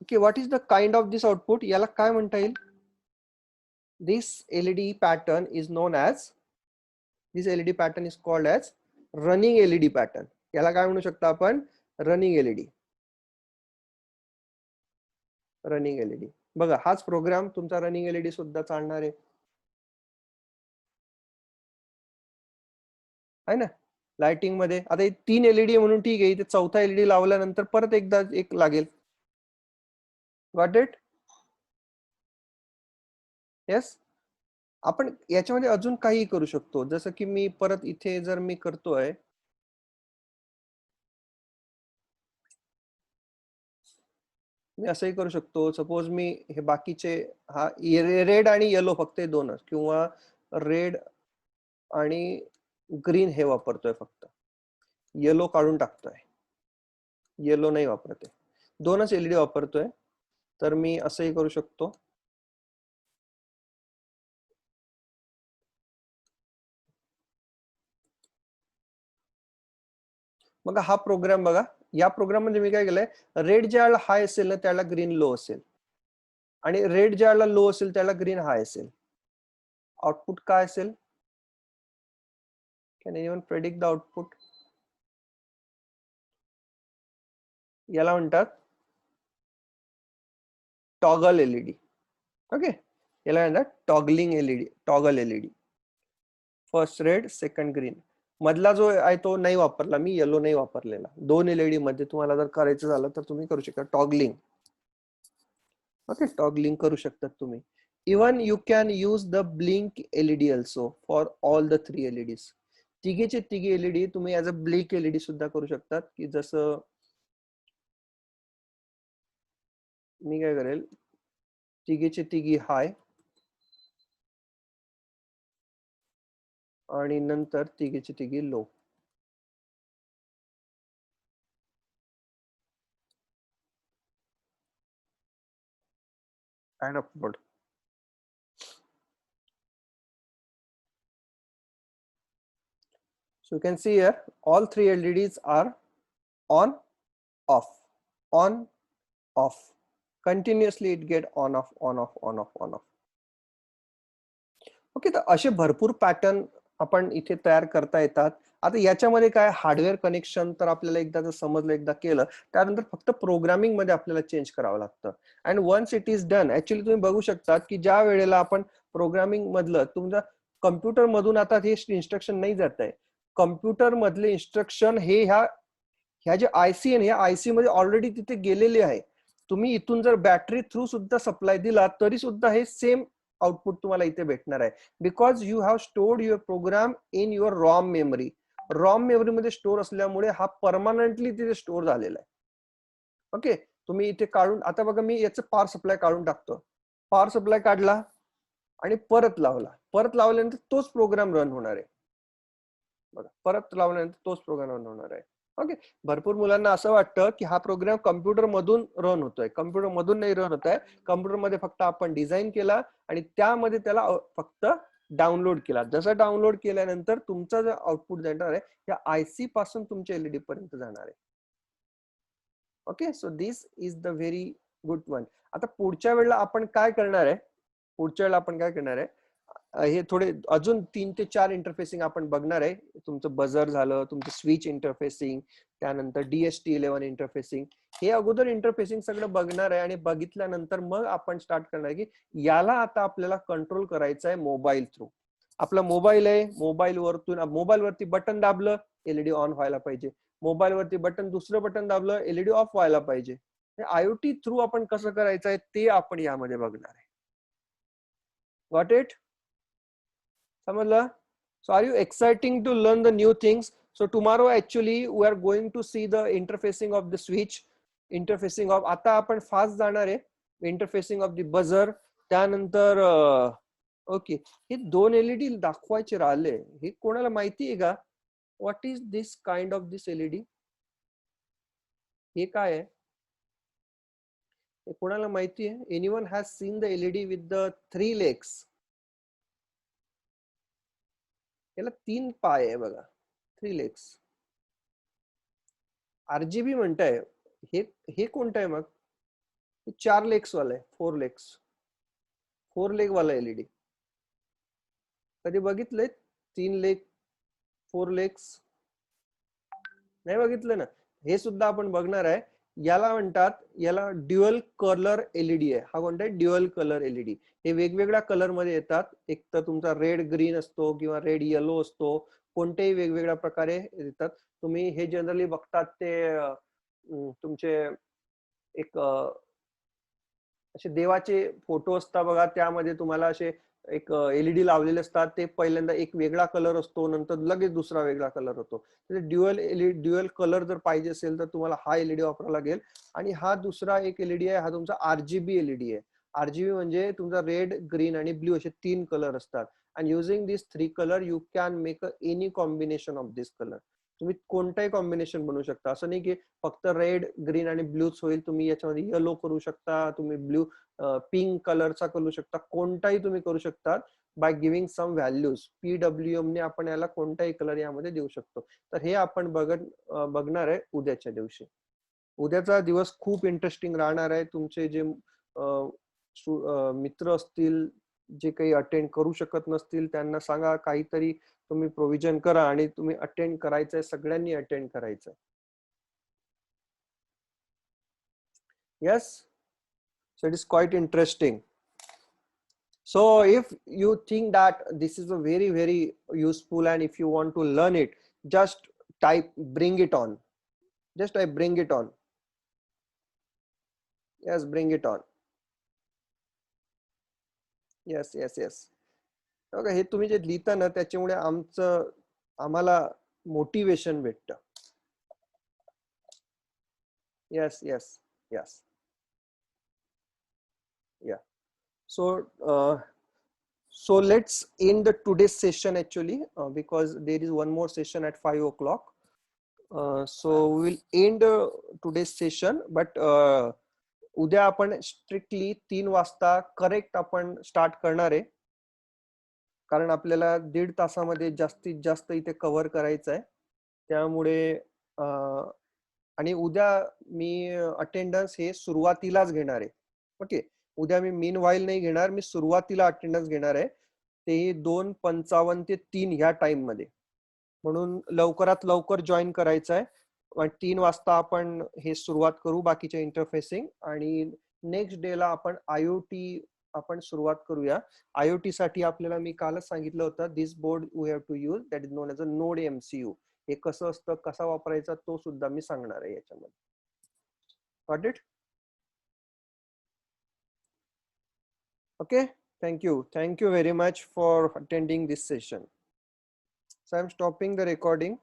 Okay, what is the kind of this output? याला काय म्हणता येईल? This LED pattern is known as, this LED pattern is called as running LED pattern. याला काय म्हणू शकता आपण? Running LED. Running LED. बघा हाच प्रोग्राम तुमचा रनिंग LED सुद्धा चालणार आहे ना. लाइटिंग मध्ये आता 3 LED म्हणून ठीक आहे, इथे चौथा LED लावल्यानंतर परत एकदा एक लागेल. Got it? येस. आपण याच्यामध्ये अजून काही करू शकतो, जसं की मी परत इथे जर मी करतोय, मी असंही करू शकतो. सपोज मी हे बाकीचे हा रेड आणि येलो फक्त दोनच, किंवा रेड आणि ग्रीन हे वापरतोय फक्त, येलो काढून टाकतोय, येलो नाही वापरते, दोनच LED वापरतोय. तर मी असंही करू शकतो. मग हा प्रोग्राम बघा, या प्रोग्राम मध्ये मी काय केलंय, रेड ज्याला हाय असेल ना त्याला ग्रीन लो असेल, आणि रेड ज्याला लो असेल त्याला ग्रीन हाय असेल. आउटपुट काय असेल? Can anyone predict the output? याला म्हणतात टॉगल LED. ओके, याला म्हणतात toggling LED, toggle LED. First red, second green. मधला जो आहे तो नाही वापरला मी, येलो नाही वापरलेला. 2 LED मध्ये तुम्हाला जर करायचं झालं तर तुम्ही करू शकता टॉगलिंग. ओके, टॉगलिंग करू शकतात तुम्ही. Even you can use the blink LED also for all the 3 LEDs. तिघेचे तिघे LED तुम्ही ऍज अ ब्लिंक LED सुद्धा करू शकतात. की जसं मी काय करेल, तिघेचे तिघी हाय आणि नंतर तिघेचे तिघी low. and upward. So you can see here all 3 LEDs are on, off, on, off. Continuously it get on off, on off, on off, on off. Okay, तर असे भरपूर पॅटर्न आपण इथे तयार करता येतात. आता याच्यामध्ये काय हार्डवेअर कनेक्शन तर आपल्याला एकदा जर समजलं, एकदा केलं, त्यानंतर फक्त प्रोग्रामिंग मध्ये आपल्याला चेंज करावं लागतं. And once it is done, actually तुम्ही बघू शकता की ज्या वेळेला आपण प्रोग्रामिंग मधलं तुमच्या कम्प्युटर मधून आता हे इन्स्ट्रक्शन नाही जात आहे, कम्प्युटर मधले इन्स्ट्रक्शन हे ह्या जे आयसी आहे, ह्या आयसी मध्ये ऑलरेडी तिथे गेलेले आहे. तुम्ही इथून जर बॅटरी थ्रू सुद्धा सप्लाय दिला तरी सुद्धा हे सेम आउटपुट तुम्हाला इथे भेटणार आहे, because you have stored your program in your ROM memory. ROM मेमरीमध्ये स्टोअर असल्यामुळे हा परमनंटली तिथे स्टोअर झालेला आहे. ओके, तुम्ही इथे काढून, आता बघा मी याचं पॉवर सप्लाय काढून टाकतो. पॉवर सप्लाय काढला आणि परत लावला. परत लावल्यानंतर तोच प्रोग्राम रन होणार आहे. बघा, परत लावल्यानंतर तोच प्रोग्राम रन होणार आहे. ओके, भरपूर मुलांना असं वाटतं की हा प्रोग्राम कम्प्युटर मधून रन होतोय. कम्प्युटर मधून नाही रन होत आहे. कम्प्युटर मध्ये फक्त आपण डिझाईन केला आणि त्यामध्ये त्याला फक्त डाउनलोड केला. जसं डाउनलोड केल्यानंतर तुमचा जो आउटपुट जाणार आहे त्या आयसी पासून तुमच्या एलईडी पर्यंत जाणार आहे. Okay, so this is the very good one. आता पुढच्या वेळेला आपण काय करणार आहे, पुढच्या वेळेला आपण काय करणार आहे, हे थोडे अजून 3 ते 4 इंटरफेसिंग आपण बघणार आहे. तुमचं बझर झालं, तुमचं स्विच इंटरफेसिंग, त्यानंतर DHT11 इंटरफेसिंग, हे अगोदर इंटरफेसिंग सगळं बघणार आहे. आणि बघितल्यानंतर मग आपण स्टार्ट करणार आहे की याला आता आपल्याला कंट्रोल करायचं आहे मोबाईल थ्रू. आपला मोबाईल आहे, मोबाईल वरती बटन दाबलं एलईडी ऑन व्हायला पाहिजे, मोबाईल वरती दुसरं बटन दाबलं एलईडी ऑफ व्हायला पाहिजे. IoT थ्रू आपण कसं करायचं आहे ते आपण यामध्ये बघणार आहे. Got it? समजलं? So are you exciting to learn the new things? So tomorrow actually we are going to see the interfacing of the switch, interfacing of, आता आपण फास्ट जाणार आहे, interfacing of the buzzer, त्यानंतर okay, हे 2 LED दाखवायचे राहिले. हे कोणाला माहिती आहे का? What is this kind of this LED? हे काय आहे? हे कोणाला माहिती आहे? Anyone has seen the LED with the 3 legs? याला 3 पाय आहे बघा, 3 legs. RGB म्हणताय, हे कोणतं आहे मग? हे 4 legs वाला आहे, 4 legs, 4 leg वाला LED. कधी बघितलंय 3 leg 4 legs? नाही बघितलं ना. हे सुद्धा आपण बघणार आहे. याला म्हणतात, याला ड्युअल कलर LED आहे. हा कोणता आहे? Dual colour LED. हे वेगवेगळ्या कलर मध्ये येतात. एक तर तुमचा रेड ग्रीन असतो किंवा रेड येलो असतो, कोणतेही वेगवेगळ्या प्रकारे येतात. तुम्ही हे जनरली बघतात ते तुमचे एक असे देवाचे फोटो असतात बघा, त्यामध्ये तुम्हाला असे एक LED लावलेले असतात. ते पहिल्यांदा एक वेगळा कलर असतो, नंतर लगेच दुसरा वेगळा कलर होतो. ड्युअल कलर जर पाहिजे असेल तर तुम्हाला हा LED वापरावा लागेल. आणि हा दुसरा एक LED आहे, हा तुमचा RGB LED आहे. RGB म्हणजे तुमचा रेड, ग्रीन आणि ब्ल्यू असे 3 कलर असतात. आणि using this 3 colour you can make any combination of this colour. तुम्ही कोणताही कॉम्बिनेशन बनवू शकता. असं नाही की फक्त रेड, ग्रीन आणि ब्ल्यूच होईल. तुम्ही याच्यामध्ये येलो करू शकता, तुम्ही ब्ल्यू पिंक कलरचा करू शकता, कोणताही तुम्ही करू शकता by giving some values. PWM ने आपण याला कोणताही कलर यामध्ये देऊ शकतो. तर हे आपण बघणार आहे उद्याच्या दिवशी. उद्याचा दिवस खूप इंटरेस्टिंग राहणार आहे. तुमचे जे मित्र असतील, जे काही अटेंड करू शकत नसतील, त्यांना सांगा काहीतरी तुम्ही प्रोव्हिजन करा आणि तुम्ही अटेंड करायचंय, सगळ्यांनी अटेंड करायचंय. Yes, so it is quite interesting. So if you think that this is a very useful and if you want to learn it, just type bring it on. Just type bring it on. Yes, bring it on. Yes. Okay, हे तुम्ही जे लिहिता ना त्याच्यामुळे आम्हाला motivation भेटतं. Yes. Yeah. So let's end the today's session actually because there is one more session at 5 o'clock. So we will end today's session, but उद्या आपण स्ट्रिक्टली 3 वाजता करेक्ट आपण स्टार्ट करणार आहे, कारण आपल्याला 1.5 तासामध्ये जास्तीत जास्त इथे कव्हर करायचं आहे. त्यामुळे आणि उद्या मी अटेंडन्स हे सुरुवातीलाच घेणार आहे. ओके, उद्या मी मीन व्हाईल नाही घेणार, मी सुरुवातीला अटेंडन्स घेणार आहे, तेही 2:55 ते 3 ह्या टाइम मध्ये. म्हणून लवकरात लवकर जॉईन करायचं आहे. 3 वाजता आपण हे सुरुवात करू बाकीच्या इंटरफेसिंग, आणि नेक्स्ट डे ला आपण IoT आपण सुरुवात करूया. IoT साठी आपल्याला मी कालच सांगितलं होतं, this board we have to use, that is known as a node MCU. हे कसं असतं, कसा वापरायचा तो सुद्धा मी सांगणार आहे याच्यामध्ये. Got it? Okay, thank you very much for attending this session. So I'm stopping the recording.